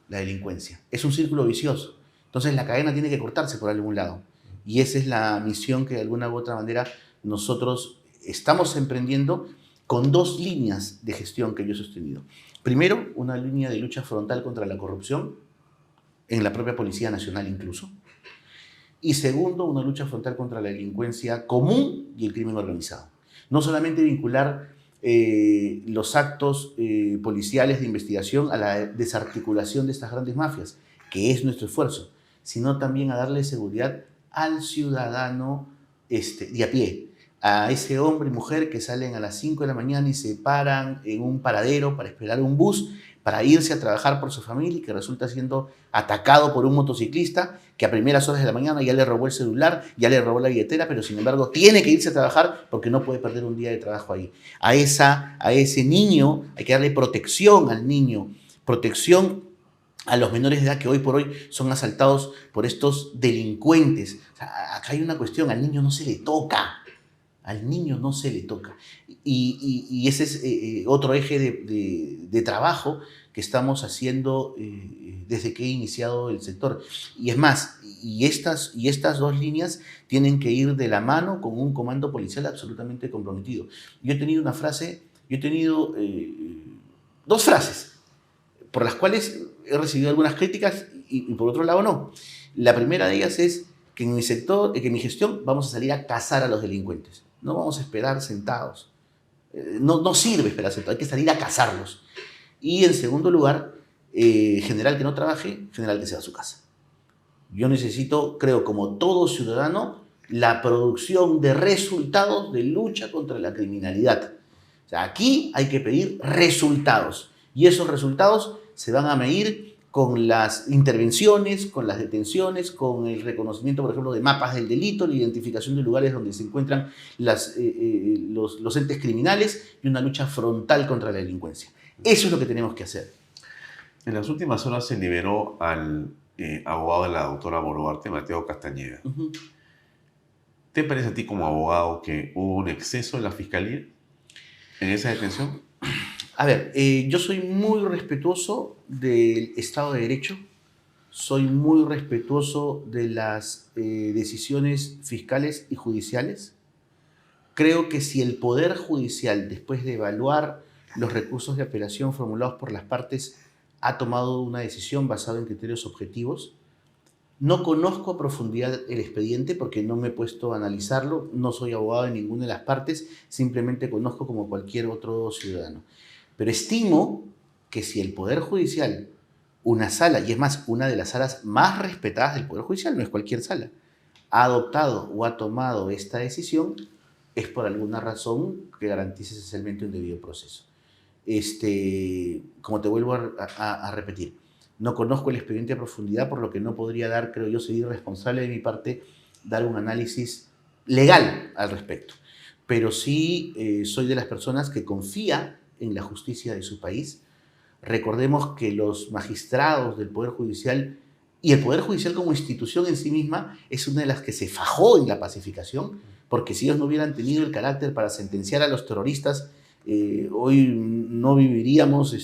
La delincuencia. Es un círculo vicioso. Entonces la cadena tiene que cortarse por algún lado. Y esa es la misión que de alguna u otra manera nosotros estamos emprendiendo con 2 líneas de gestión que yo he sostenido. Primero, una línea de lucha frontal contra la corrupción, en la propia Policía Nacional incluso. Y segundo, una lucha frontal contra la delincuencia común y el crimen organizado. No solamente vincular los actos policiales de investigación a la desarticulación de estas grandes mafias, que es nuestro esfuerzo, sino también a darle seguridad al ciudadano de a pie, a ese hombre y mujer que salen a las 5 de la mañana y se paran en un paradero para esperar un bus, para irse a trabajar por su familia y que resulta siendo atacado por un motociclista que a primeras horas de la mañana ya le robó el celular, ya le robó la billetera, pero sin embargo tiene que irse a trabajar porque no puede perder un día de trabajo ahí. A ese niño hay que darle protección al niño, protección a los menores de edad que hoy por hoy son asaltados por estos delincuentes. O sea, acá hay una cuestión, al niño no se le toca. Al niño no se le toca. Y ese es otro eje de trabajo que estamos haciendo desde que he iniciado el sector. Y es más, y estas 2 líneas tienen que ir de la mano con un comando policial absolutamente comprometido. Yo he tenido 2 frases por las cuales he recibido algunas críticas y por otro lado no. La primera de ellas es que en mi sector, que en mi gestión vamos a salir a cazar a los delincuentes. No vamos a esperar sentados. No sirve esperar sentados, hay que salir a cazarlos. Y en segundo lugar, general que no trabaje, general que se va a su casa. Yo necesito, creo, como todo ciudadano, la producción de resultados de lucha contra la criminalidad. O sea, aquí hay que pedir resultados. Y esos resultados se van a medir con las intervenciones, con las detenciones, con el reconocimiento, por ejemplo, de mapas del delito, la identificación de lugares donde se encuentran los entes criminales y una lucha frontal contra la delincuencia. Eso es lo que tenemos que hacer. En las últimas horas se liberó al abogado de la doctora Boluarte, Mateo Castañeda. Uh-huh. ¿Te parece a ti como abogado que hubo un exceso en la fiscalía en esa detención? A ver, yo soy muy respetuoso del Estado de Derecho, soy muy respetuoso de las decisiones fiscales y judiciales. Creo que si el Poder Judicial, después de evaluar los recursos de apelación formulados por las partes, ha tomado una decisión basada en criterios objetivos, no conozco a profundidad el expediente porque no me he puesto a analizarlo, no soy abogado de ninguna de las partes, simplemente conozco como cualquier otro ciudadano. Pero estimo que si el Poder Judicial, una sala, y es más, una de las salas más respetadas del Poder Judicial, no es cualquier sala, ha adoptado o ha tomado esta decisión, es por alguna razón que garantice esencialmente un debido proceso. Como te vuelvo a repetir, no conozco el expediente a profundidad, por lo que no podría dar, creo yo, sería irresponsable de mi parte, dar un análisis legal al respecto. Pero sí soy de las personas que confía en la justicia de su país. Recordemos que los magistrados del Poder Judicial y el Poder Judicial como institución en sí misma es una de las que se fajó en la pacificación, porque si ellos no hubieran tenido el carácter para sentenciar a los terroristas, hoy no viviríamos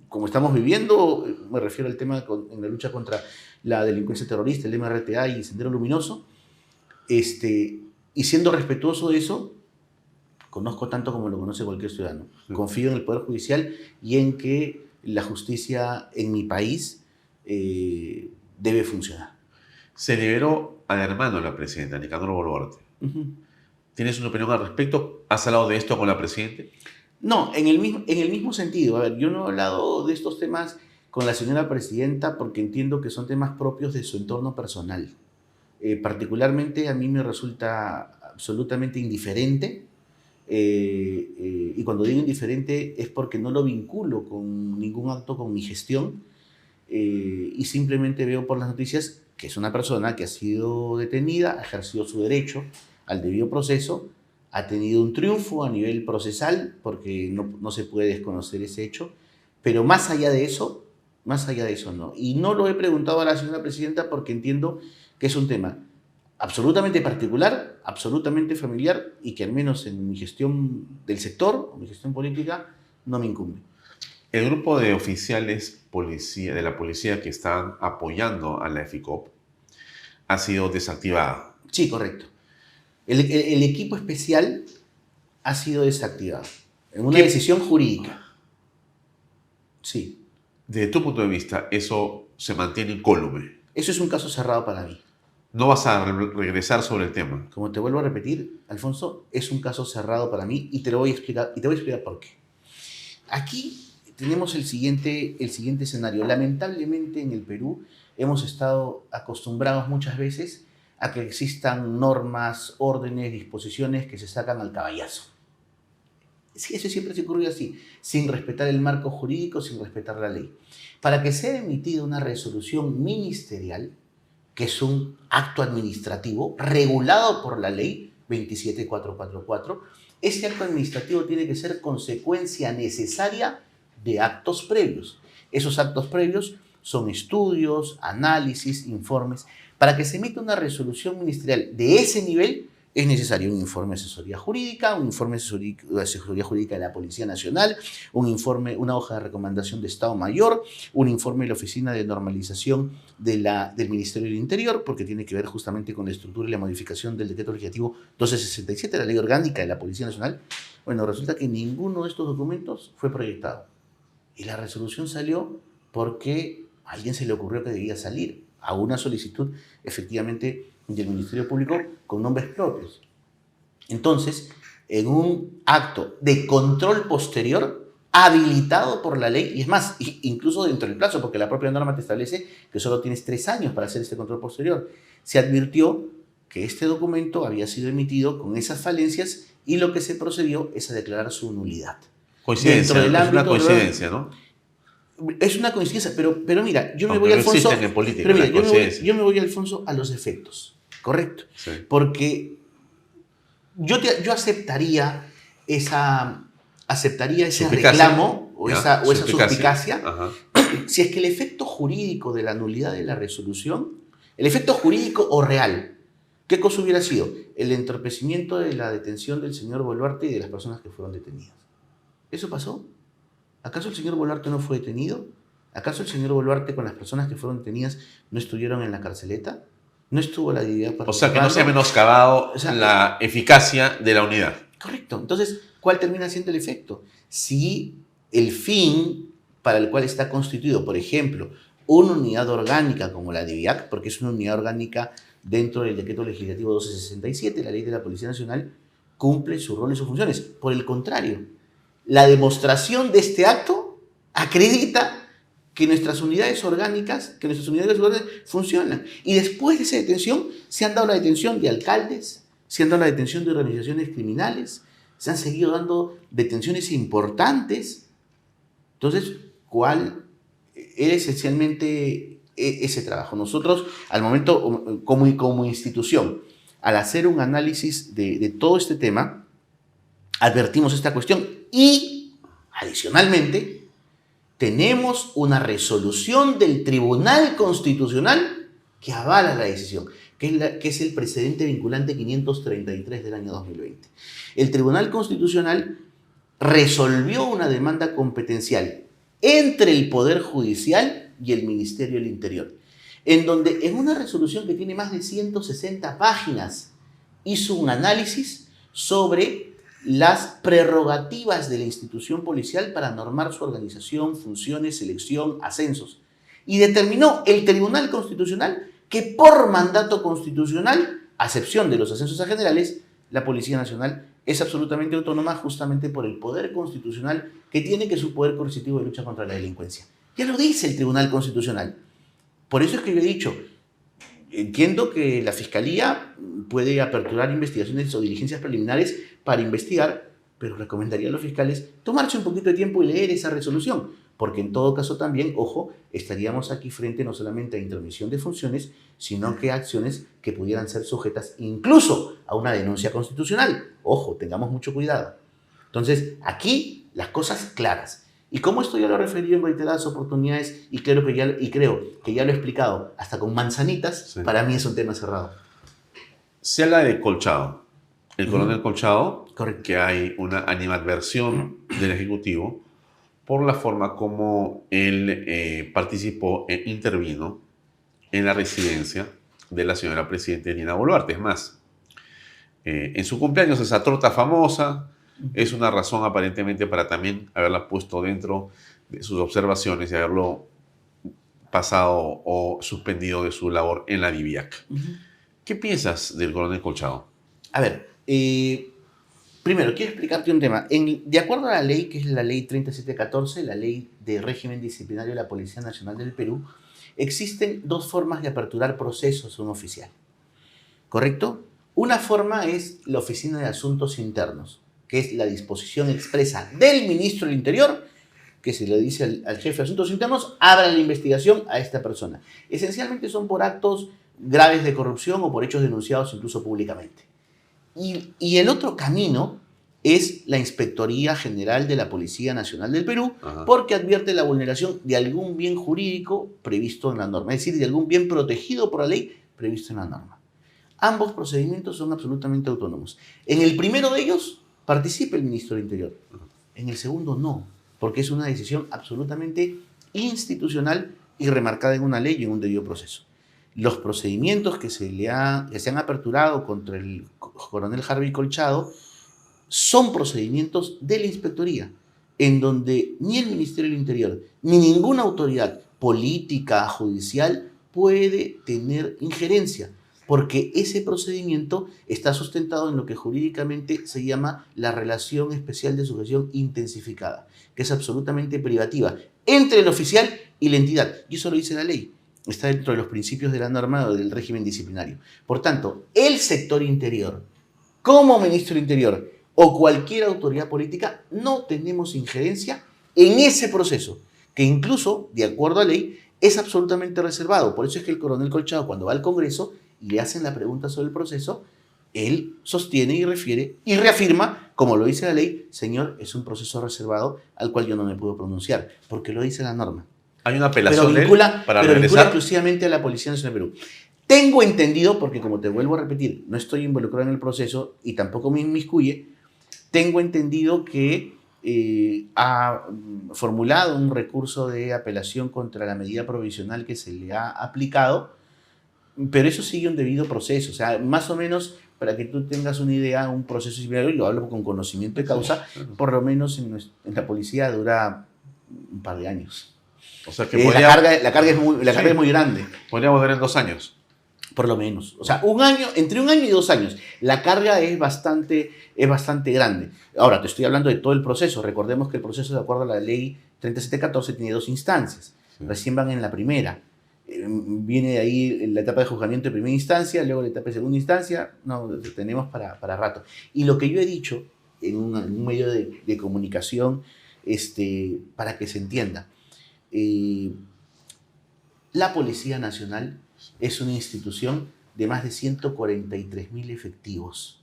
como estamos viviendo, me refiero al tema en la lucha contra la delincuencia terrorista, el MRTA y Sendero Luminoso, y siendo respetuoso de eso, conozco tanto como lo conoce cualquier ciudadano. Confío en el Poder Judicial y en que la justicia en mi país debe funcionar. Se liberó al hermano de la presidenta, Nicanor Boluarte. Uh-huh. ¿Tienes una opinión al respecto? ¿Has hablado de esto con la presidenta? No, en el mismo sentido. A ver, yo no he hablado de estos temas con la señora presidenta porque entiendo que son temas propios de su entorno personal. Particularmente a mí me resulta absolutamente indiferente, y cuando digo indiferente es porque no lo vinculo con ningún acto con mi gestión, y simplemente veo por las noticias que es una persona que ha sido detenida, ha ejercido su derecho al debido proceso, ha tenido un triunfo a nivel procesal, porque no se puede desconocer ese hecho, pero más allá de eso no. Y no lo he preguntado a la señora presidenta porque entiendo que es un tema absolutamente particular, absolutamente familiar y que al menos en mi gestión del sector, o mi gestión política, no me incumbe. El grupo de oficiales de la policía que están apoyando a la EFICOP ha sido desactivado. Sí, correcto. El equipo especial ha sido desactivado en una decisión jurídica. Sí. Desde tu punto de vista, ¿eso se mantiene incólume? Eso es un caso cerrado para mí. ¿No vas a regresar sobre el tema? Como te vuelvo a repetir, Alfonso, es un caso cerrado para mí y te lo voy a explicar, por qué. Aquí tenemos el siguiente escenario. Lamentablemente en el Perú hemos estado acostumbrados muchas veces a que existan normas, órdenes, disposiciones que se sacan al caballazo. Sí, eso siempre se ocurrió así, sin respetar el marco jurídico, sin respetar la ley. Para que sea emitida una resolución ministerial, que es un acto administrativo regulado por la ley 27444, ese acto administrativo tiene que ser consecuencia necesaria de actos previos. Esos actos previos son estudios, análisis, informes. Para que se emita una resolución ministerial de ese nivel, es necesario un informe de asesoría jurídica, un informe de asesoría jurídica de la Policía Nacional, una hoja de recomendación de Estado Mayor, un informe de la Oficina de Normalización del Ministerio del Interior, porque tiene que ver justamente con la estructura y la modificación del Decreto Legislativo 1267, la Ley Orgánica de la Policía Nacional. Bueno, resulta que ninguno de estos documentos fue proyectado. Y la resolución salió porque a alguien se le ocurrió que debía salir a una solicitud, efectivamente, del Ministerio Público con nombres propios. Entonces, en un acto de control posterior, habilitado por la ley, y es más, incluso dentro del plazo, porque la propia norma te establece que solo tienes 3 años para hacer este control posterior, se advirtió que este documento había sido emitido con esas falencias y lo que se procedió es a declarar su nulidad. Coincidencia, Dentro del es una ámbito de- coincidencia, ¿no? Es una coincidencia, pero mira, yo me Aunque voy, no Alfonso, existen en política pero mira, las yo me voy, coincidencias. yo me voy, Alfonso, a los efectos, ¿correcto? Sí. Porque yo aceptaría ese Suspicacia. reclamo o Ya, esa suspicacia Ajá. si es que el efecto jurídico de la nulidad de la resolución, el efecto jurídico o real, ¿qué cosa hubiera sido? El entorpecimiento de la detención del señor Boluarte y de las personas que fueron detenidas. ¿Eso pasó? ¿Acaso el señor Boluarte no fue detenido? ¿Acaso el señor Boluarte con las personas que fueron detenidas no estuvieron en la carceleta? ¿No estuvo la DIVIAC O sea, que no se ha participando? menoscabado O sea, la eficacia de la unidad. Correcto. Entonces, ¿cuál termina siendo el efecto? Si el fin para el cual está constituido, por ejemplo, una unidad orgánica como la DIVIAC, porque es una unidad orgánica dentro del Decreto Legislativo 1267, la Ley de la Policía Nacional, cumple su rol y sus funciones. Por el contrario, la demostración de este acto acredita que nuestras unidades orgánicas funcionan. Y después de esa detención, se han dado la detención de alcaldes, se han dado la detención de organizaciones criminales, se han seguido dando detenciones importantes. Entonces, ¿cuál era esencialmente ese trabajo? Nosotros, al momento, como institución, al hacer un análisis de todo este tema, advertimos esta cuestión y, adicionalmente, tenemos una resolución del Tribunal Constitucional que avala la decisión, que es el precedente vinculante 533 del año 2020. El Tribunal Constitucional resolvió una demanda competencial entre el Poder Judicial y el Ministerio del Interior, en donde en una resolución que tiene más de 160 páginas hizo un análisis sobre las prerrogativas de la institución policial para normar su organización, funciones, selección, ascensos. Y determinó el Tribunal Constitucional que por mandato constitucional, a excepción de los ascensos a generales, la Policía Nacional es absolutamente autónoma justamente por el poder constitucional que tiene, que es su poder coercitivo de lucha contra la delincuencia. Ya lo dice el Tribunal Constitucional. Por eso es que yo he dicho, entiendo que la Fiscalía puede aperturar investigaciones o diligencias preliminares para investigar, pero recomendaría a los fiscales tomarse un poquito de tiempo y leer esa resolución, porque en todo caso también, ojo, estaríamos aquí frente no solamente a intromisión de funciones, sino que a acciones que pudieran ser sujetas incluso a una denuncia constitucional. Ojo, tengamos mucho cuidado. Entonces, aquí las cosas claras. Y como esto ya lo he referido en reiteradas oportunidades y creo que ya lo he explicado hasta con manzanitas, Sí. para mí es un tema cerrado. Se habla de Colchado, el coronel Colchado, Correcto. que hay una animadversión del Ejecutivo por la forma como él participó e intervino en la residencia de la señora presidenta Dina Boluarte. Es más, en su cumpleaños esa torta famosa es una razón aparentemente para también haberla puesto dentro de sus observaciones y haberlo pasado o suspendido de su labor en la DIVIAC. ¿Qué piensas del coronel Colchado? A ver, primero quiero explicarte un tema. De acuerdo a la ley, que es la ley 3714, la ley de régimen disciplinario de la Policía Nacional del Perú, existen 2 formas de aperturar procesos a un oficial. ¿Correcto? Una forma es la Oficina de Asuntos Internos, que es la disposición expresa del Ministro del Interior, que se le dice al jefe de Asuntos Internos, abra la investigación a esta persona. Esencialmente son por actos graves de corrupción o por hechos denunciados incluso públicamente. Y el otro camino es la Inspectoría General de la Policía Nacional del Perú, Ajá. porque advierte la vulneración de algún bien jurídico previsto en la norma, es decir, de algún bien protegido por la ley previsto en la norma. Ambos procedimientos son absolutamente autónomos. En el primero de ellos participa el Ministro del Interior, en el segundo no, porque es una decisión absolutamente institucional y remarcada en una ley y en un debido proceso. Los procedimientos que se han aperturado contra el coronel Harvey Colchado son procedimientos de la Inspectoría. en donde ni el Ministerio del Interior ni ninguna autoridad política, judicial, puede tener injerencia, porque ese procedimiento está sustentado en lo que jurídicamente se llama la relación especial de sujeción intensificada, que es absolutamente privativa entre el oficial y la entidad. Y eso lo dice la ley. Está dentro de los principios de la norma o del régimen disciplinario. Por tanto, el sector interior, como ministro del Interior o cualquier autoridad política, no tenemos injerencia en ese proceso, que incluso, de acuerdo a ley, es absolutamente reservado. Por eso es que el coronel Colchado, cuando va al Congreso y le hacen la pregunta sobre el proceso, él sostiene y refiere y reafirma, como lo dice la ley, señor, es un proceso reservado al cual yo no me puedo pronunciar, porque lo dice la norma. Hay una apelación Pero vincula exclusivamente a la Policía Nacional del Perú. Tengo entendido, porque como te vuelvo a repetir, no estoy involucrado en el proceso y tampoco me inmiscuye, tengo entendido que ha formulado un recurso de apelación contra la medida provisional que se le ha aplicado, pero eso sigue un debido proceso. O sea, más o menos, para que tú tengas una idea, un proceso similar, y lo hablo con conocimiento de causa, por lo menos en la policía dura un par de años. O sea que la carga es muy grande. Podríamos ver en 2 años. Por lo menos. O sea, entre 1 año y 2 años. La carga es bastante grande. Ahora, te estoy hablando de todo el proceso. Recordemos que el proceso, de acuerdo a la ley 3714, tiene 2 instancias. Sí. Recién van en la primera. Viene de ahí la etapa de juzgamiento de primera instancia, luego la etapa de segunda instancia. No, tenemos para rato. Y lo que yo he dicho en un medio de comunicación, para que se entienda, la Policía Nacional es una institución de más de 143.000 efectivos.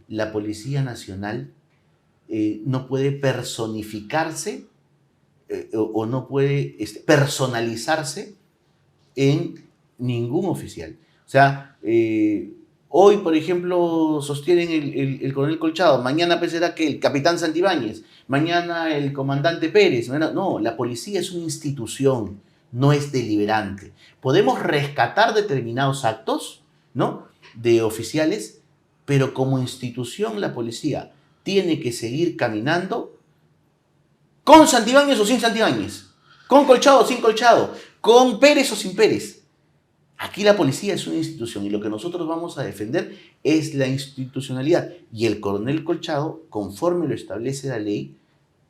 La Policía Nacional no puede personificarse o no puede personalizarse en ningún oficial. O sea, hoy, por ejemplo, sostienen el coronel Colchado, mañana será que el capitán Santibáñez, mañana el comandante Pérez. No, la policía es una institución, no es deliberante. Podemos rescatar determinados actos, ¿no?, de oficiales, pero como institución la policía tiene que seguir caminando con Santibáñez o sin Santibáñez, con Colchado o sin Colchado, con Pérez o sin Pérez. Aquí la policía es una institución y lo que nosotros vamos a defender es la institucionalidad. Y el coronel Colchado, conforme lo establece la ley,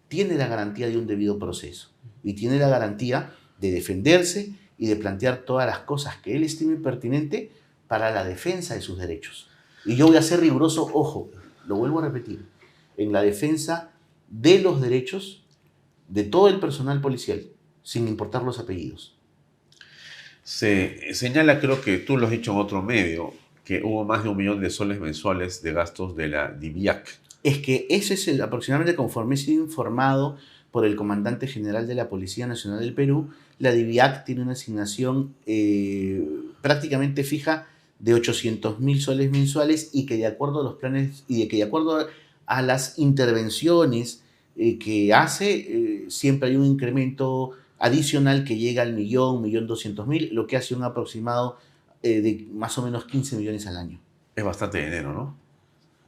tiene la garantía de un debido proceso y tiene la garantía de defenderse y de plantear todas las cosas que él estime pertinente para la defensa de sus derechos. Y yo voy a ser riguroso, ojo, lo vuelvo a repetir, en la defensa de los derechos de todo el personal policial, sin importar los apellidos. Se señala, creo que tú lo has dicho en otro medio, que hubo más de 1 millón de soles mensuales de gastos de la DIVIAC. Es que ese es aproximadamente, conforme he sido informado por el comandante general de la Policía Nacional del Perú, la DIVIAC tiene una asignación prácticamente fija de 800.000 soles mensuales y que de acuerdo a los planes y de que de acuerdo a las intervenciones que hace, siempre hay un incremento adicional que llega al 1.200.000, lo que hace un aproximado de más o menos 15 millones al año. Es bastante dinero, ¿no?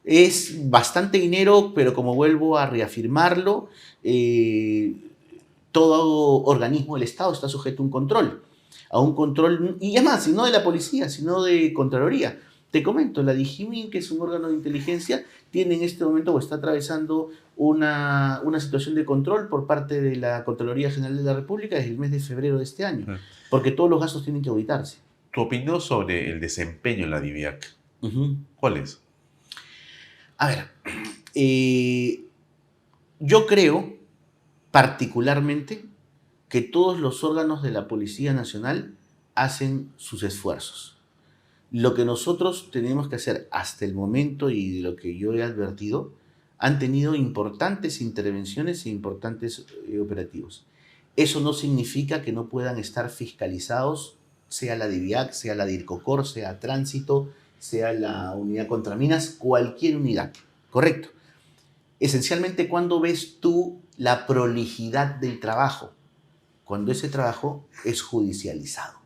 Es bastante dinero, pero como vuelvo a reafirmarlo, todo organismo del Estado está sujeto a un control, y además, no de la policía, sino de Contraloría. Te comento, la DIGIMIN, que es un órgano de inteligencia, tiene en este momento o está atravesando una situación de control por parte de la Contraloría General de la República desde el mes de febrero de este año, porque todos los gastos tienen que auditarse. ¿Tu opinión sobre el desempeño en la DIVIAC? ¿Cuál es? A ver, yo creo particularmente que todos los órganos de la Policía Nacional hacen sus esfuerzos. Lo que nosotros tenemos que hacer hasta el momento y de lo que yo he advertido, han tenido importantes intervenciones e importantes operativos. Eso no significa que no puedan estar fiscalizados, sea la DIVIAC, sea la DIRCOCOR, sea Tránsito, sea la Unidad contra Minas, cualquier unidad, ¿correcto? Esencialmente, ¿cuándo ves tú la prolijidad del trabajo? Cuando ese trabajo es judicializado.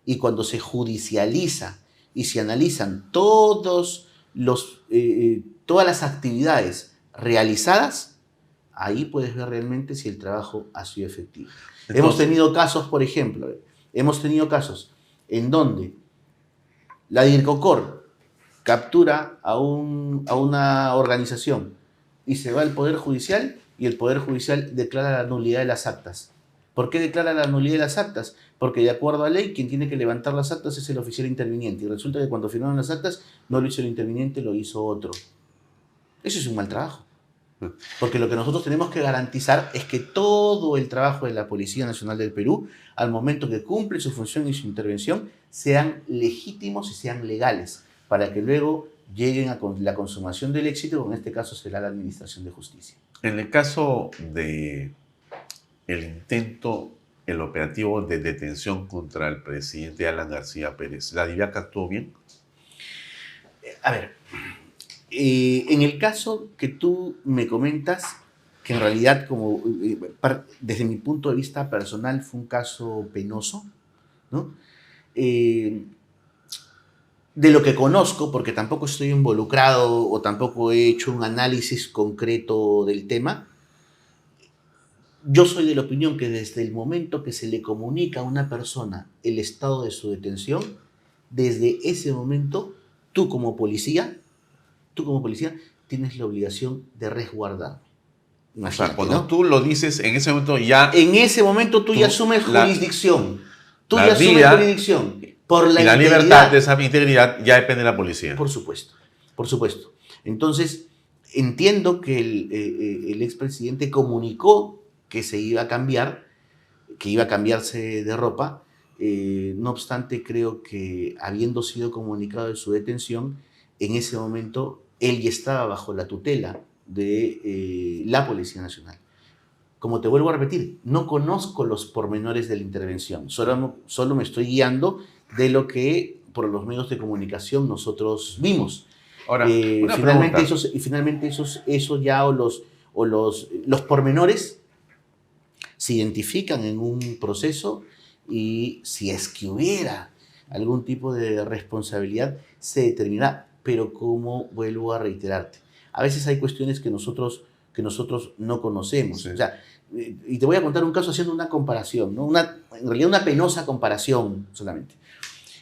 Y cuando se judicializa y se analizan todas las actividades realizadas, ahí puedes ver realmente si el trabajo ha sido efectivo. Entonces, Hemos tenido casos, por ejemplo, en donde la DIRCOCOR captura a una organización y se va al Poder Judicial y el Poder Judicial declara la nulidad de las actas. ¿Por qué declara la nulidad de las actas? Porque de acuerdo a ley, quien tiene que levantar las actas es el oficial interviniente. Y resulta que cuando firmaron las actas, no lo hizo el interviniente, lo hizo otro. Eso es un mal trabajo. Porque lo que nosotros tenemos que garantizar es que todo el trabajo de la Policía Nacional del Perú, al momento que cumple su función y su intervención, sean legítimos y sean legales, para que luego lleguen a la consumación del éxito, que en este caso será la Administración de Justicia. en el caso de el intento, el operativo de detención contra el presidente Alan García Pérez, ¿la DIVIAC actuó bien? A ver, en el caso que tú me comentas, que en realidad, desde mi punto de vista personal, fue un caso penoso, ¿no? De lo que conozco, porque tampoco estoy involucrado o tampoco he hecho un análisis concreto del tema, yo soy de la opinión que desde el momento que se le comunica a una persona el estado de su detención, desde ese momento, tú como policía, tienes la obligación de resguardar. O sea, cuando tú lo dices, en ese momento ya... En ese momento tú ya asumes jurisdicción. Tú la ya asumes vida jurisdicción. Por la y la integridad. libertad de esa integridad ya depende de la policía. Por supuesto, por supuesto. Entonces, entiendo que el expresidente comunicó que se iba a cambiar, que iba a cambiarse de ropa. No obstante, creo que habiendo sido comunicado de su detención, en ese momento él ya estaba bajo la tutela de la Policía Nacional. Como te vuelvo a repetir, no conozco los pormenores de la intervención, solo me estoy guiando de lo que por los medios de comunicación nosotros vimos. Ahora, una finalmente pregunta. eso ya los pormenores se identifican en un proceso y si es que hubiera algún tipo de responsabilidad se determinará, pero como vuelvo a reiterarte, a veces hay cuestiones que nosotros no conocemos. Sí. O sea, y te voy a contar un caso haciendo una comparación, ¿no? En realidad una penosa comparación solamente.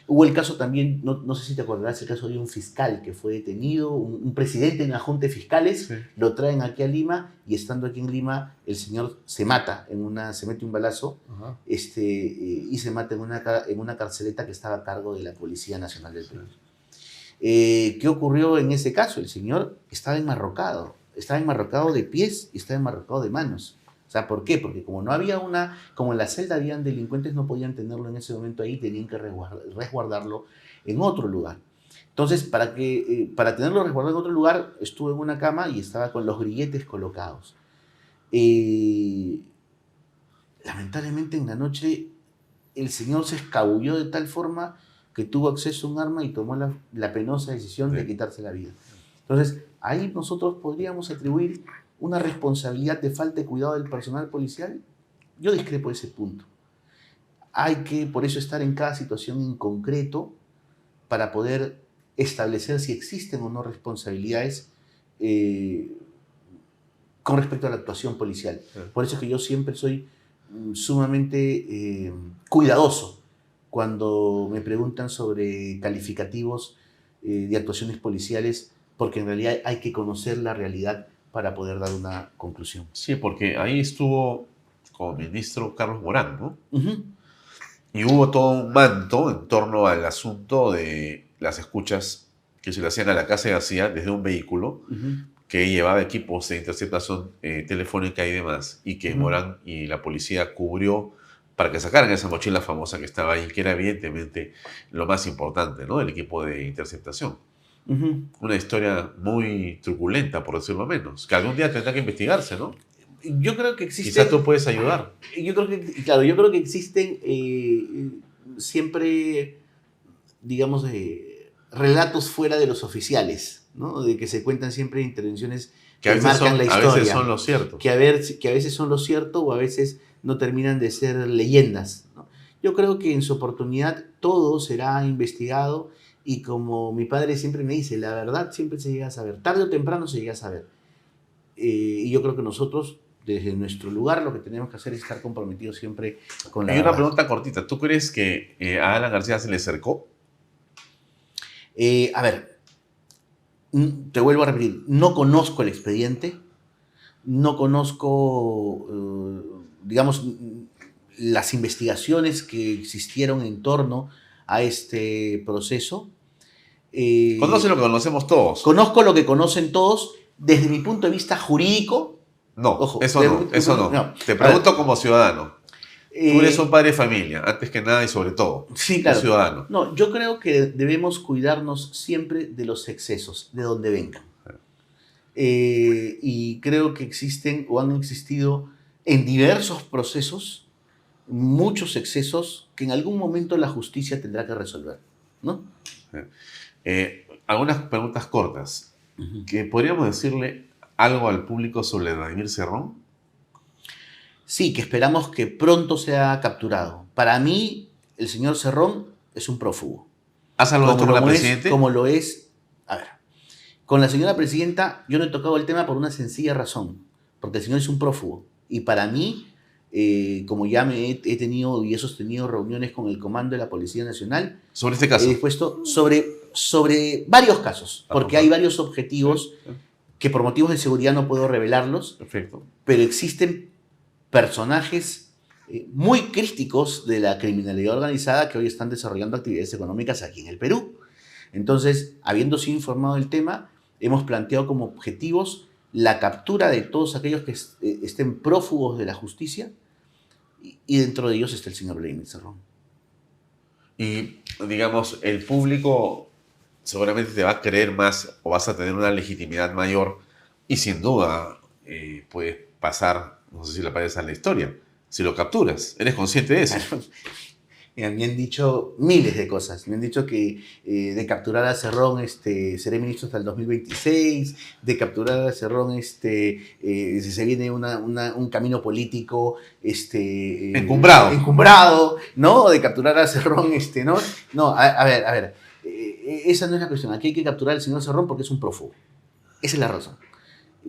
Hubo el caso también, no sé si te acordarás, el caso de un fiscal que fue detenido, un presidente de una junta de fiscales, Sí. lo traen aquí a Lima y estando aquí en Lima el señor se mata, se mete un balazo y se mata en una carceleta que estaba a cargo de la Policía Nacional del Perú. ¿Qué ocurrió en ese caso? El señor estaba enmarrocado de pies y estaba enmarrocado de manos. O sea, ¿por qué? Porque como en la celda habían delincuentes, no podían tenerlo en ese momento ahí, tenían que resguardarlo en otro lugar. Entonces, para tenerlo resguardado en otro lugar, estuvo en una cama y estaba con los grilletes colocados. Lamentablemente en la noche el señor se escabulló de tal forma que tuvo acceso a un arma y tomó la penosa decisión de quitarse la vida. Entonces, ahí nosotros podríamos atribuir una responsabilidad de falta de cuidado del personal policial. Yo discrepo de ese punto. Hay que, por eso, estar en cada situación en concreto para poder establecer si existen o no responsabilidades con respecto a la actuación policial. Por eso es que yo siempre soy sumamente cuidadoso cuando me preguntan sobre calificativos de actuaciones policiales, porque en realidad hay que conocer la realidad para poder dar una conclusión. Sí, porque ahí estuvo como ministro Carlos Morán, ¿no? Uh-huh. Y hubo todo un manto en torno al asunto de las escuchas que se le hacían a la casa de García desde un vehículo que llevaba equipos de interceptación telefónica y demás, y que Morán y la policía cubrió para que sacaran esa mochila famosa que estaba ahí, que era evidentemente lo más importante, ¿no? El equipo de interceptación. Una historia muy truculenta, por decirlo menos, que algún día tendrá que investigarse, ¿no? Yo creo que existen... Quizás tú puedes ayudar. Yo creo que existen siempre, digamos, relatos fuera de los oficiales, ¿no? De que se cuentan siempre intervenciones que marcan la historia. A veces son lo cierto. Que a veces son lo cierto o a veces no terminan de ser leyendas, ¿no? Yo creo que en su oportunidad todo será investigado y como mi padre siempre me dice, la verdad siempre se llega a saber, tarde o temprano se llega a saber. Y yo creo que nosotros Desde nuestro lugar lo que tenemos que hacer es estar comprometidos siempre con la Hay una verdad. pregunta cortita. ¿Tú crees que a Alan García se le cercó? A ver, te vuelvo a repetir, no conozco el expediente, no conozco, digamos, las investigaciones que existieron en torno a este proceso. Conoce lo que conocemos todos. Conozco lo que conocen todos desde mi punto de vista jurídico. No, Ojo, eso no. no. Te pregunto como ciudadano. Tú eres Eh, un padre de familia, antes que nada y sobre todo. Sí, claro. Un ciudadano. No, yo creo que debemos cuidarnos siempre de los excesos, de donde vengan. Y creo que existen o han existido en diversos procesos muchos excesos que en algún momento la justicia tendrá que resolver, ¿no? Algunas preguntas cortas. ¿Que podríamos decirle algo al público sobre Vladimir Cerrón? Sí, que esperamos que pronto sea capturado. Para mí, el señor Cerrón es un prófugo. ¿Has hablado de esto con la presidente? Como lo es, a ver, con la señora presidenta yo no he tocado el tema por una sencilla razón, porque el señor es un prófugo. Y para mí, como ya he tenido y he sostenido reuniones con el comando de la Policía Nacional, Sobre este caso. he dispuesto sobre varios casos, porque hay varios objetivos que por motivos de seguridad no puedo revelarlos, Perfecto. pero existen personajes muy críticos de la criminalidad organizada que hoy están desarrollando actividades económicas aquí en el Perú. Entonces, habiendo sido informado del tema, hemos planteado como objetivos la captura de todos aquellos que estén prófugos de la justicia, y dentro de ellos está el señor Vladimir Cerrón. Y, digamos, el público seguramente te va a creer más o vas a tener una legitimidad mayor y sin duda puede pasar, no sé si le parece a la historia, si lo capturas. ¿Eres consciente de eso? Me han dicho miles de cosas. Me han dicho que de capturar a Cerrón seré ministro hasta el 2026, de capturar a Cerrón se viene un camino político encumbrado, ¿no? De capturar a Cerrón, ¿no? No, a ver, esa no es la cuestión. Aquí hay que capturar al señor Cerrón porque es un prófugo. Esa es la razón.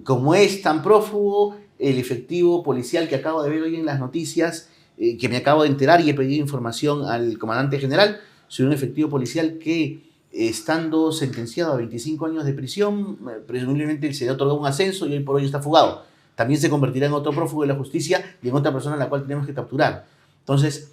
Como es tan prófugo, el efectivo policial que acabo de ver hoy en las noticias, que me acabo de enterar y he pedido información al comandante general sobre un efectivo policial que, estando sentenciado a 25 años de prisión, presumiblemente se le otorgó un ascenso y hoy por hoy está fugado. También se convertirá en otro prófugo de la justicia y en otra persona a la cual tenemos que capturar. Entonces,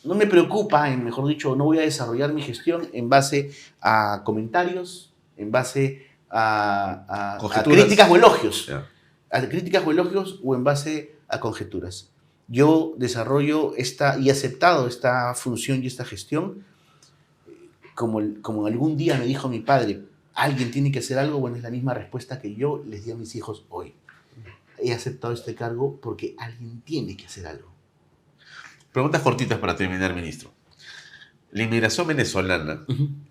no me preocupa, mejor dicho, no voy a desarrollar mi gestión en base a comentarios, en base a críticas o elogios. Yeah. A críticas o elogios o en base a conjeturas. Yo desarrollo y he aceptado esta función y esta gestión como algún día me dijo mi padre, alguien tiene que hacer algo. Bueno, es la misma respuesta que yo les di a mis hijos hoy. He aceptado este cargo porque alguien tiene que hacer algo. Preguntas cortitas para terminar, ministro. La inmigración venezolana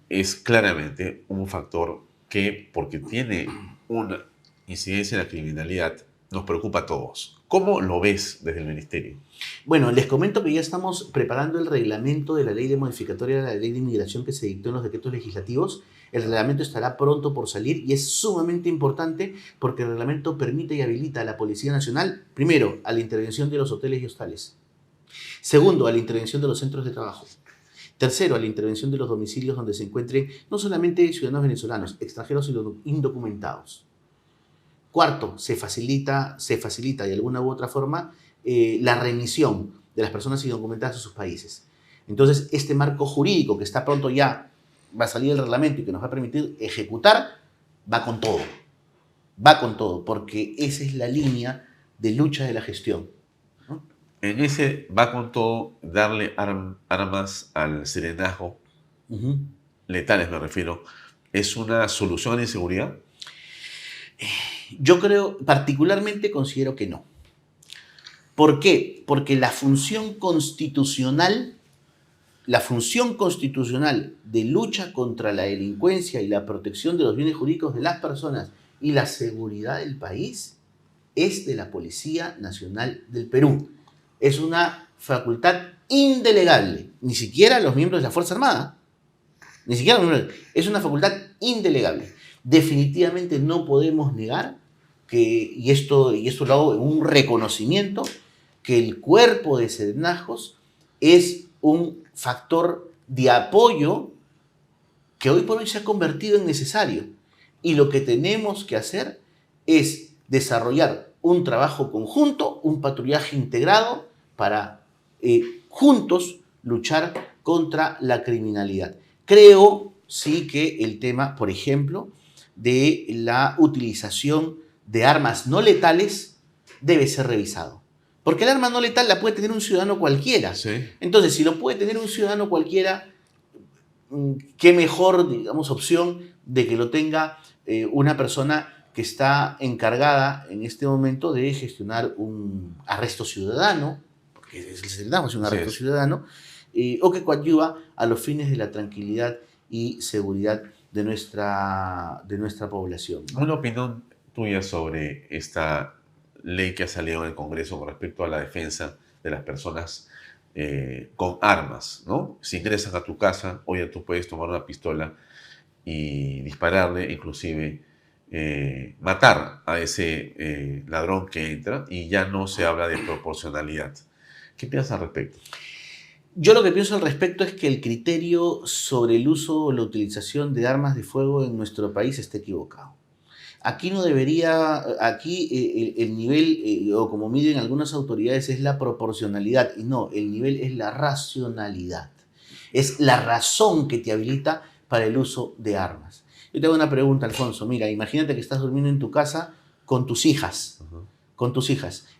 es claramente un factor que, porque tiene una incidencia en la criminalidad, nos preocupa a todos. ¿Cómo lo ves desde el ministerio? Bueno, les comento que ya estamos preparando el reglamento de la ley de modificatoria de la ley de inmigración que se dictó en los decretos legislativos. El reglamento estará pronto por salir y es sumamente importante porque el reglamento permite y habilita a la Policía Nacional, primero, a la intervención de los hoteles y hostales. Segundo, a la intervención de los centros de trabajo. Tercero, a la intervención de los domicilios donde se encuentren no solamente ciudadanos venezolanos, extranjeros y indocumentados. Cuarto, se facilita de alguna u otra forma la remisión de las personas indocumentadas a sus países. Entonces, este marco jurídico que está pronto ya, va a salir el reglamento y que nos va a permitir ejecutar, va con todo, porque esa es la línea de lucha de la gestión, ¿no? En ese va con todo darle armas al serenazgo, letales me refiero, ¿es una solución a la inseguridad? Yo particularmente considero que no. ¿Por qué? Porque la función constitucional de lucha contra la delincuencia y la protección de los bienes jurídicos de las personas y la seguridad del país es de la Policía Nacional del Perú. Es una facultad indelegable. Ni siquiera los miembros de la Fuerza Armada. Es una facultad indelegable. Definitivamente no podemos negar y esto lo hago en un reconocimiento, que el cuerpo de serenazgos es un factor de apoyo que hoy por hoy se ha convertido en necesario. Y lo que tenemos que hacer es desarrollar un trabajo conjunto, un patrullaje integrado para juntos luchar contra la criminalidad. Creo sí que el tema, por ejemplo, de la utilización de armas no letales debe ser revisado. Porque el arma no letal la puede tener un ciudadano cualquiera. Sí. Entonces, si lo puede tener un ciudadano cualquiera, qué mejor, digamos, opción de que lo tenga una persona que está encargada en este momento de gestionar un arresto ciudadano, porque es el serenazgo, es un arresto ciudadano, o que coadyuva a los fines de la tranquilidad y seguridad de nuestra población. Una opinión tuya sobre esta ley que ha salido en el Congreso con respecto a la defensa de las personas con armas, ¿no? Si ingresan a tu casa, oye, tú puedes tomar una pistola y dispararle, inclusive matar a ese ladrón que entra, y ya no se habla de proporcionalidad. ¿Qué piensas al respecto? Yo lo que pienso al respecto es que el criterio sobre el uso o la utilización de armas de fuego en nuestro país está equivocado. Aquí no debería, el nivel, o como miden algunas autoridades, es la proporcionalidad, y no, el nivel es la racionalidad. Es la razón que te habilita para el uso de armas. Yo te hago una pregunta, Alfonso. Mira, imagínate que estás durmiendo en tu casa con tus hijas,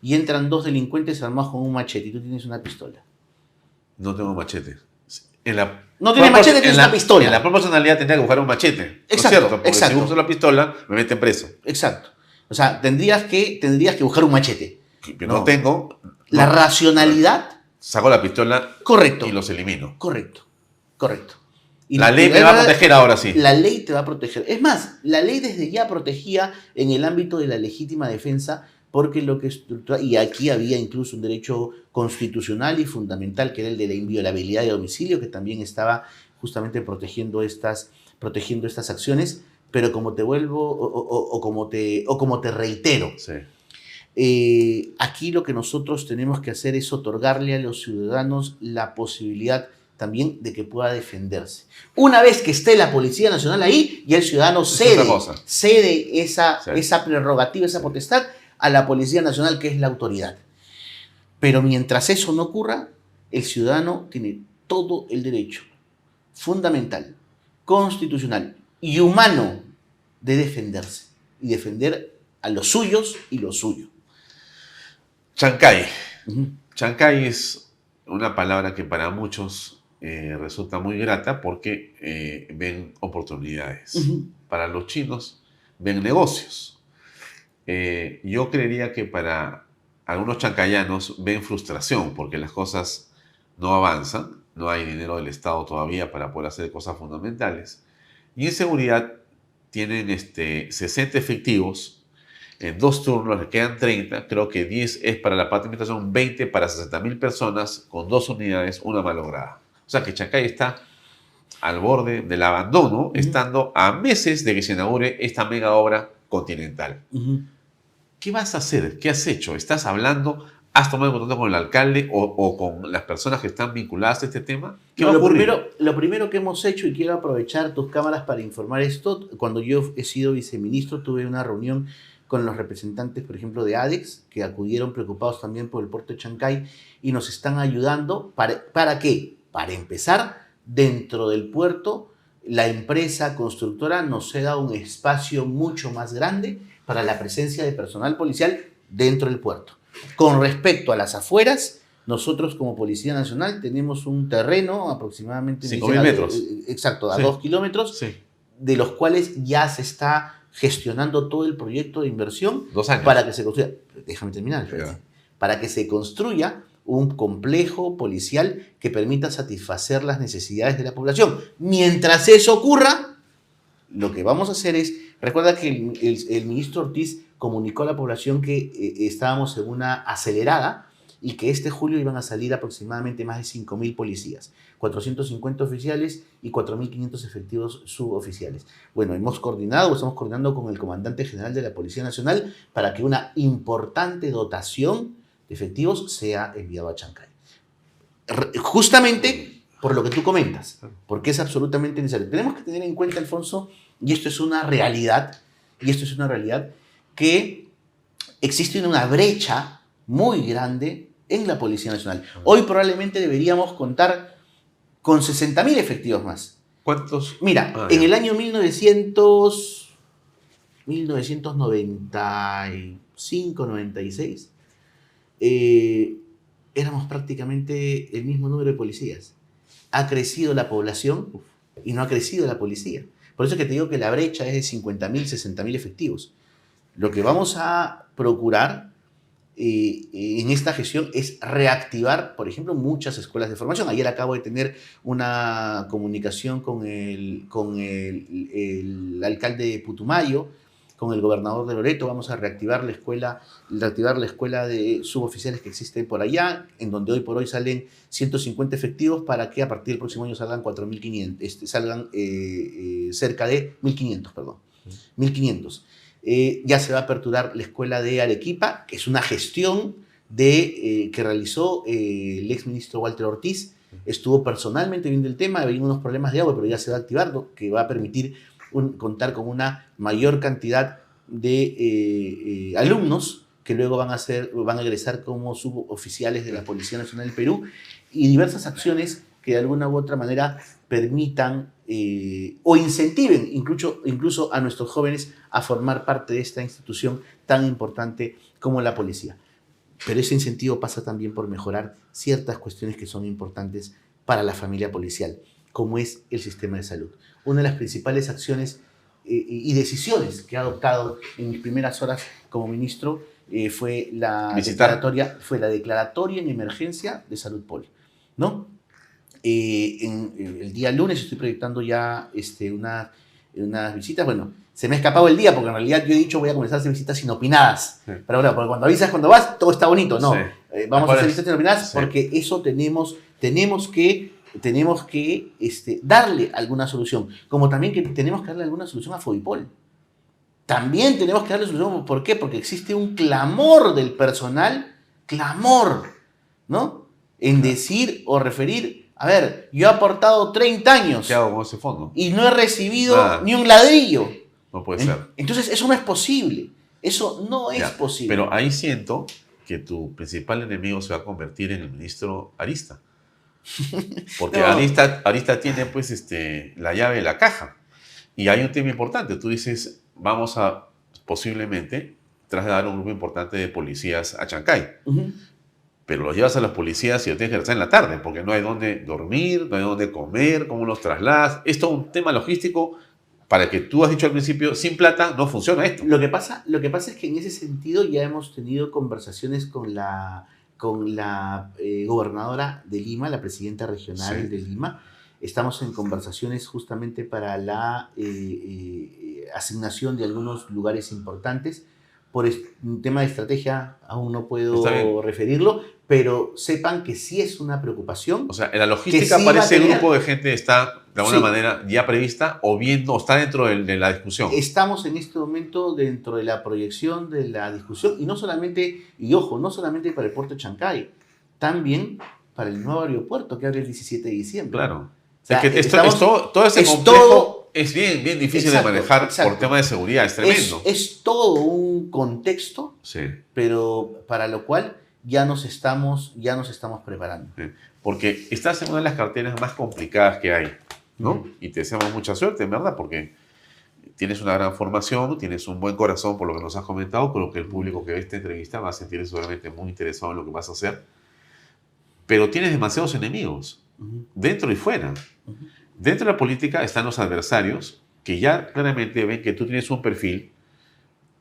y entran dos delincuentes armados con un machete y tú tienes una pistola. No tengo machete. No tienes machete, tienes una pistola. En la proporcionalidad tendría que buscar un machete. Exacto, ¿no es cierto? Porque exacto. si uso la pistola, me meten preso. Exacto. O sea, tendrías que buscar un machete. Yo no tengo. La racionalidad. Saco la pistola. Correcto. Y los elimino. Correcto. Y la ley me va a proteger ahora sí. La ley te va a proteger. Es más, la ley desde ya protegía en el ámbito de la legítima defensa, porque y aquí había incluso un derecho constitucional y fundamental, que era el de la inviolabilidad de domicilio, que también estaba justamente protegiendo estas acciones. Pero como te vuelvo, o como te reitero, aquí lo que nosotros tenemos que hacer es otorgarle a los ciudadanos la posibilidad también de que pueda defenderse. Una vez que esté la Policía Nacional ahí, ya el ciudadano cede esa prerrogativa, esa potestad a la Policía Nacional, que es la autoridad. Pero mientras eso no ocurra, el ciudadano tiene todo el derecho fundamental, constitucional y humano de defenderse y defender a los suyos y lo suyo. Chancay. Chancay es una palabra que para muchos resulta muy grata porque ven oportunidades. Para los chinos ven negocios. Yo creería que para algunos chancayanos ven frustración porque las cosas no avanzan, no hay dinero del Estado todavía para poder hacer cosas fundamentales. Y en seguridad tienen 60 efectivos en 2 turnos, le quedan 30, creo que 10 es para la parte de administración, 20 para 60.000 personas con 2 unidades, una malograda. O sea que Chancay está al borde del abandono, estando a meses de que se inaugure esta mega obra continental. ¿Qué vas a hacer? ¿Qué has hecho? ¿Estás hablando? ¿Has tomado contacto con el alcalde o con las personas que están vinculadas a este tema? ¿Qué va a ocurrir? Lo primero que hemos hecho, y quiero aprovechar tus cámaras para informar esto, cuando yo he sido viceministro tuve una reunión con los representantes, por ejemplo, de ADEX, que acudieron preocupados también por el puerto de Chancay y nos están ayudando. ¿Para qué? Para empezar, dentro del puerto, la empresa constructora nos ceda un espacio mucho más grande para la presencia de personal policial dentro del puerto. Con respecto a las afueras, nosotros como Policía Nacional tenemos un terreno aproximadamente 5.000 metros. Exacto, a 2 kilómetros, de los cuales ya se está gestionando todo el proyecto de inversión. 2 años. Para que se construya, déjame terminar, para que se construya un complejo policial que permita satisfacer las necesidades de la población. Mientras eso ocurra, lo que vamos a hacer es, recuerda que el ministro Ortiz comunicó a la población que estábamos en una acelerada y que este julio iban a salir aproximadamente más de 5.000 policías, 450 oficiales y 4.500 efectivos suboficiales. Bueno, estamos coordinando con el comandante general de la Policía Nacional para que una importante dotación de efectivos sea enviado a Chancay. Justamente por lo que tú comentas, porque es absolutamente necesario. Tenemos que tener en cuenta, Alfonso, y esto es una realidad, que existe una brecha muy grande en la Policía Nacional. Hoy probablemente deberíamos contar con 60.000 efectivos más. ¿Cuántos? Mira, en el año 1995-96, éramos prácticamente el mismo número de policías. Ha crecido la población y no ha crecido la policía. Por eso es que te digo que la brecha es de 50.000, 60.000 efectivos. Lo que vamos a procurar en esta gestión es reactivar, por ejemplo, muchas escuelas de formación. Ayer acabo de tener una comunicación con el alcalde de Putumayo, con el gobernador de Loreto. Vamos a reactivar la escuela de suboficiales que existe por allá, en donde hoy por hoy salen 150 efectivos para que a partir del próximo año salgan 4.500, cerca de 1.500, perdón. 1.500. Ya se va a aperturar la escuela de Arequipa, que es una gestión que realizó el exministro Walter Ortiz. Estuvo personalmente viendo el tema, había unos problemas de agua, pero ya se va a activar, que va a permitir contar con una mayor cantidad de alumnos que luego van a egresar como suboficiales de la Policía Nacional del Perú, y diversas acciones que de alguna u otra manera permitan o incentiven incluso a nuestros jóvenes a formar parte de esta institución tan importante como la policía. Pero ese incentivo pasa también por mejorar ciertas cuestiones que son importantes para la familia policial, como es el sistema de salud. Una de las principales acciones y decisiones que he adoptado en mis primeras horas como ministro fue la declaratoria en emergencia de salud poli, ¿no? El día lunes estoy proyectando ya unas visitas. Bueno, se me ha escapado el día porque en realidad yo he dicho voy a comenzar a hacer visitas inopinadas. Sí. Pero bueno, porque cuando avisas cuando vas, todo está bonito. No, sí. Vamos a hacer visitas inopinadas, sí, porque eso tenemos que darle alguna solución. Como también que tenemos que darle alguna solución a Fobipol. También tenemos que darle solución. ¿Por qué? Porque existe un clamor del personal, ¿no? En decir o referir, a ver, yo he aportado 30 años. ¿Qué hago con ese fondo? Y no he recibido ni un ladrillo. No puede ser. Entonces, eso no es posible. Eso no es posible. Pero ahí siento que tu principal enemigo se va a convertir en el ministro Arista. Porque no. Arista tiene pues la llave de la caja. Y hay un tema importante. Tú dices, vamos a posiblemente trasladar un grupo importante de policías a Chancay. Pero los llevas a los policías y los tienes que regresar en la tarde, porque no hay dónde dormir, no hay dónde comer, cómo los trasladas. Es todo un tema logístico para que tú has dicho al principio, sin plata no funciona esto. Lo que pasa es que en ese sentido ya hemos tenido conversaciones con la gobernadora de Lima, la presidenta regional de Lima. Estamos en conversaciones justamente para la asignación de algunos lugares importantes. Por un tema de estrategia aún no puedo referirlo, pero sepan que sí es una preocupación. O sea, en la logística para ese grupo de gente está de alguna manera ya prevista o está dentro de la discusión. Estamos en este momento dentro de la proyección de la discusión y no solamente para el puerto de Chancay, también para el nuevo aeropuerto que abre el 17 de diciembre. Claro. O sea, es que todo ese complejo es bien difícil de manejar por tema de seguridad, es tremendo. Es todo un contexto, pero para lo cual ya nos estamos preparando. Sí. Porque estás en una de las carteras más complicadas que hay, ¿no? Y te deseamos mucha suerte, en verdad, porque tienes una gran formación, tienes un buen corazón por lo que nos has comentado, con lo que el público que ve esta entrevista va a sentirse seguramente muy interesado en lo que vas a hacer. Pero tienes demasiados enemigos, dentro y fuera. Dentro de la política están los adversarios que ya claramente ven que tú tienes un perfil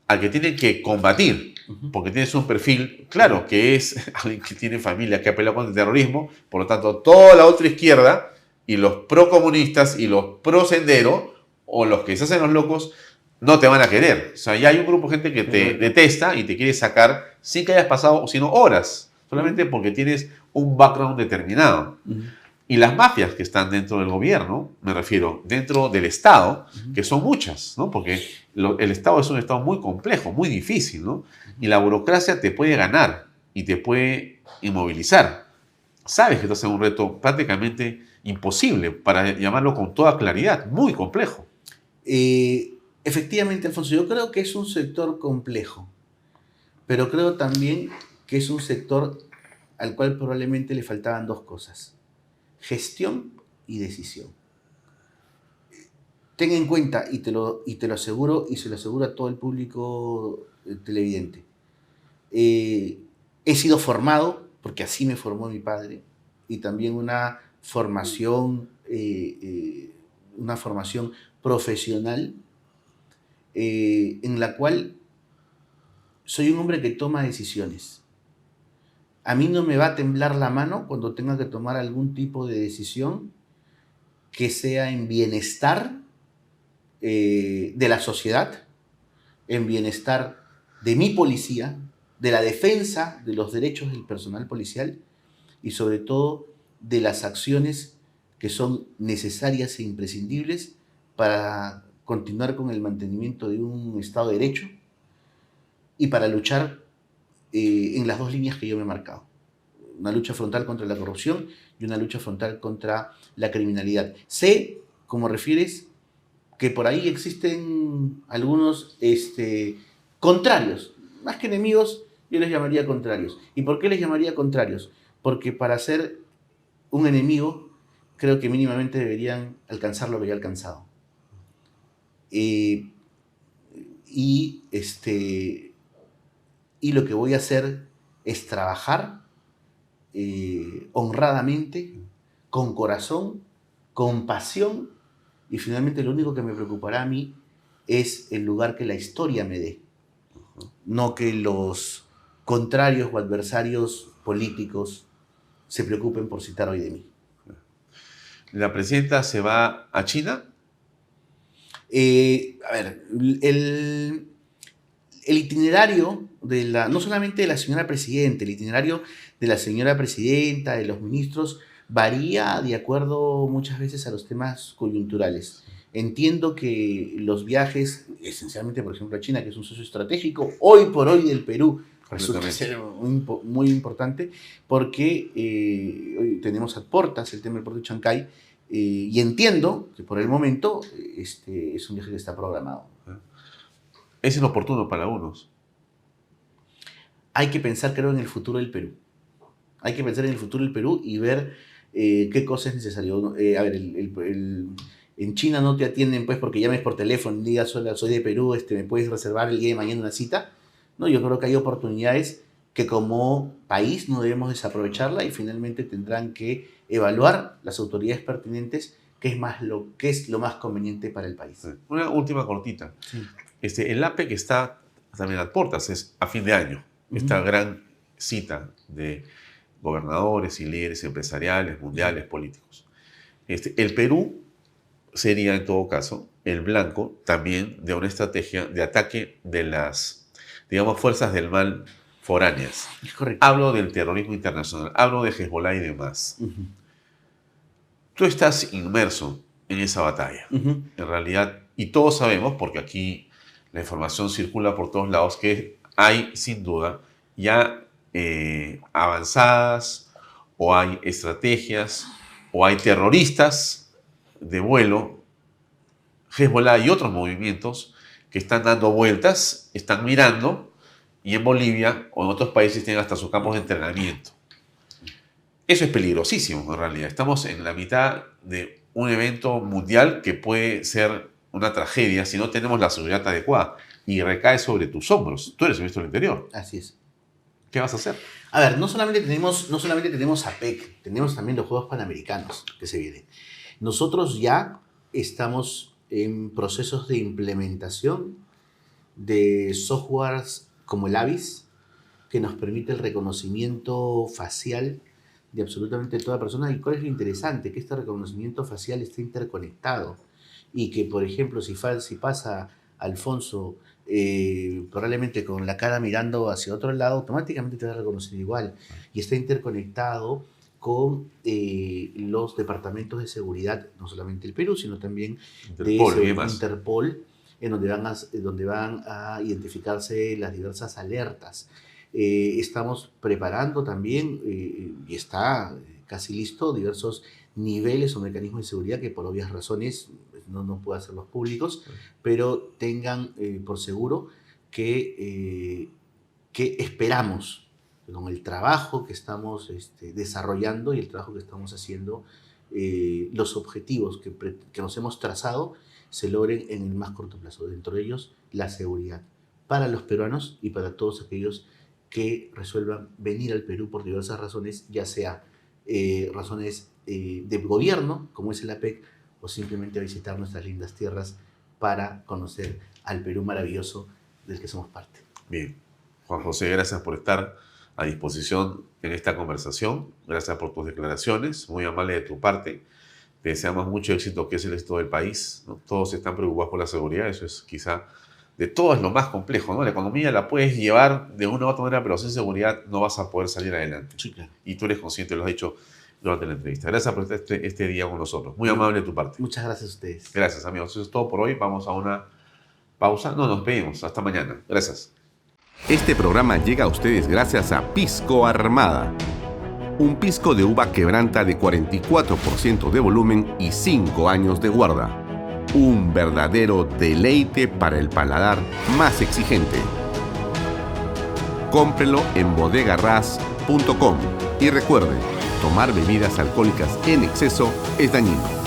al que tienen que combatir, porque tienes un perfil, claro, que es alguien que tiene familia, que ha peleado contra el terrorismo, por lo tanto, toda la otra izquierda y los pro-comunistas y los pro-sendero o los que se hacen los locos no te van a querer. O sea, ya hay un grupo de gente que te detesta y te quiere sacar sin que hayas pasado, sino horas solamente porque tienes un background determinado. Y las mafias que están dentro del gobierno, me refiero, dentro del Estado, que son muchas, ¿no? Porque el Estado es un Estado muy complejo, muy difícil, ¿no? Y la burocracia te puede ganar y te puede inmovilizar. Sabes que estás en un reto prácticamente imposible, para llamarlo con toda claridad, muy complejo. Efectivamente, Alfonso, yo creo que es un sector complejo, pero creo también que es un sector al cual probablemente le faltaban dos cosas: gestión y decisión. Ten en cuenta, y te lo aseguro, y se lo aseguro a todo el público televidente, he sido formado, porque así me formó mi padre, y también una formación profesional en la cual soy un hombre que toma decisiones. A mí no me va a temblar la mano cuando tenga que tomar algún tipo de decisión que sea en bienestar de la sociedad, en bienestar de mi policía, de la defensa de los derechos del personal policial y sobre todo de las acciones que son necesarias e imprescindibles para continuar con el mantenimiento de un Estado de Derecho y para luchar en las dos líneas que yo me he marcado. Una lucha frontal contra la corrupción y una lucha frontal contra la criminalidad. Sé, como refieres, que por ahí existen algunos contrarios, más que enemigos, yo les llamaría contrarios. ¿Y por qué les llamaría contrarios? Porque para ser un enemigo, creo que mínimamente deberían alcanzar lo que yo he alcanzado. Y lo que voy a hacer es trabajar honradamente, con corazón, con pasión, y finalmente lo único que me preocupará a mí es el lugar que la historia me dé, no que los contrarios o adversarios políticos se preocupen por citar hoy de mí. ¿La presidenta se va a China? A ver, el itinerario no solamente de la señora presidenta, el itinerario de la señora presidenta, de los ministros, varía de acuerdo muchas veces a los temas coyunturales. Entiendo que los viajes, esencialmente por ejemplo a China, que es un socio estratégico, hoy por hoy del Perú, resulta ser muy importante porque hoy tenemos a puertas el tema del puerto de Chancay, y entiendo que por el momento es un viaje que está programado. Es inoportuno para unos. Hay que pensar, creo, en el futuro del Perú. Hay que pensar en el futuro del Perú y ver qué cosa es necesario. A ver, en China no te atienden pues porque llames por teléfono y digas: hola, soy de Perú, me puedes reservar el día de mañana una cita. No, yo creo que hay oportunidades que como país no debemos desaprovecharla y finalmente tendrán que evaluar las autoridades pertinentes qué es lo más conveniente para el país. Una última cortita. Sí. El APEC está también a puertas, es a fin de año. Esta gran cita de gobernadores y líderes empresariales, mundiales, políticos. El Perú sería, en todo caso, el blanco también de una estrategia de ataque de las, digamos, fuerzas del mal foráneas. Es correcto. Hablo del terrorismo internacional, hablo de Hezbollah y demás. Tú estás inmerso en esa batalla, en realidad, y todos sabemos, porque aquí la información circula por todos lados, que hay, sin duda, ya avanzadas, o hay estrategias, o hay terroristas de vuelo, Hezbollah y otros movimientos que están dando vueltas, están mirando, y en Bolivia o en otros países tienen hasta sus campos de entrenamiento. Eso es peligrosísimo, en realidad. Estamos en la mitad de un evento mundial que puede ser una tragedia si no tenemos la seguridad adecuada y recae sobre tus hombros. Tú eres el ministro del Interior. Así es. ¿Qué vas a hacer? A ver, no solamente tenemos APEC, tenemos también los Juegos Panamericanos que se vienen. Nosotros ya estamos en procesos de implementación de softwares como el AVIS, que nos permite el reconocimiento facial de absolutamente toda persona. ¿Y cuál es lo interesante? Que este reconocimiento facial está interconectado y que, por ejemplo, si pasa Alfonso, probablemente con la cara mirando hacia otro lado, automáticamente te va a reconocer igual. Y está interconectado con los departamentos de seguridad, no solamente del Perú, sino también Interpol y de demás. Interpol, en donde van a identificarse las diversas alertas. Estamos preparando también, y está casi listo, diversos niveles o mecanismos de seguridad que por obvias razones no puedo hacerlos públicos, pero tengan por seguro que esperamos con el trabajo que estamos desarrollando y el trabajo que estamos haciendo, los objetivos que nos hemos trazado se logren en el más corto plazo. Dentro de ellos, la seguridad para los peruanos y para todos aquellos que resuelvan venir al Perú por diversas razones, ya sea razones de gobierno, como es el APEC, o simplemente a visitar nuestras lindas tierras para conocer al Perú maravilloso del que somos parte. Bien. Juan José, gracias por estar a disposición en esta conversación. Gracias por tus declaraciones, muy amable de tu parte. Te deseamos mucho éxito, que es el éxito del país, ¿no? Todos están preocupados por la seguridad, eso es quizá de todo es lo más complejo, ¿no? La economía la puedes llevar de una u otra manera, pero sin seguridad no vas a poder salir adelante. Sí, claro. Y tú eres consciente, lo has dicho durante la entrevista. Gracias por estar este día con nosotros. Muy amable de tu parte. Muchas gracias a ustedes. Gracias, amigos. Eso es todo por hoy. Vamos a una pausa. No, nos pedimos. Hasta mañana. Gracias. Este programa llega a ustedes gracias a Pisco Armada. Un pisco de uva quebranta de 44% de volumen y 5 años de guarda. Un verdadero deleite para el paladar más exigente. Cómprelo en bodegarras.com y recuerde, tomar bebidas alcohólicas en exceso es dañino.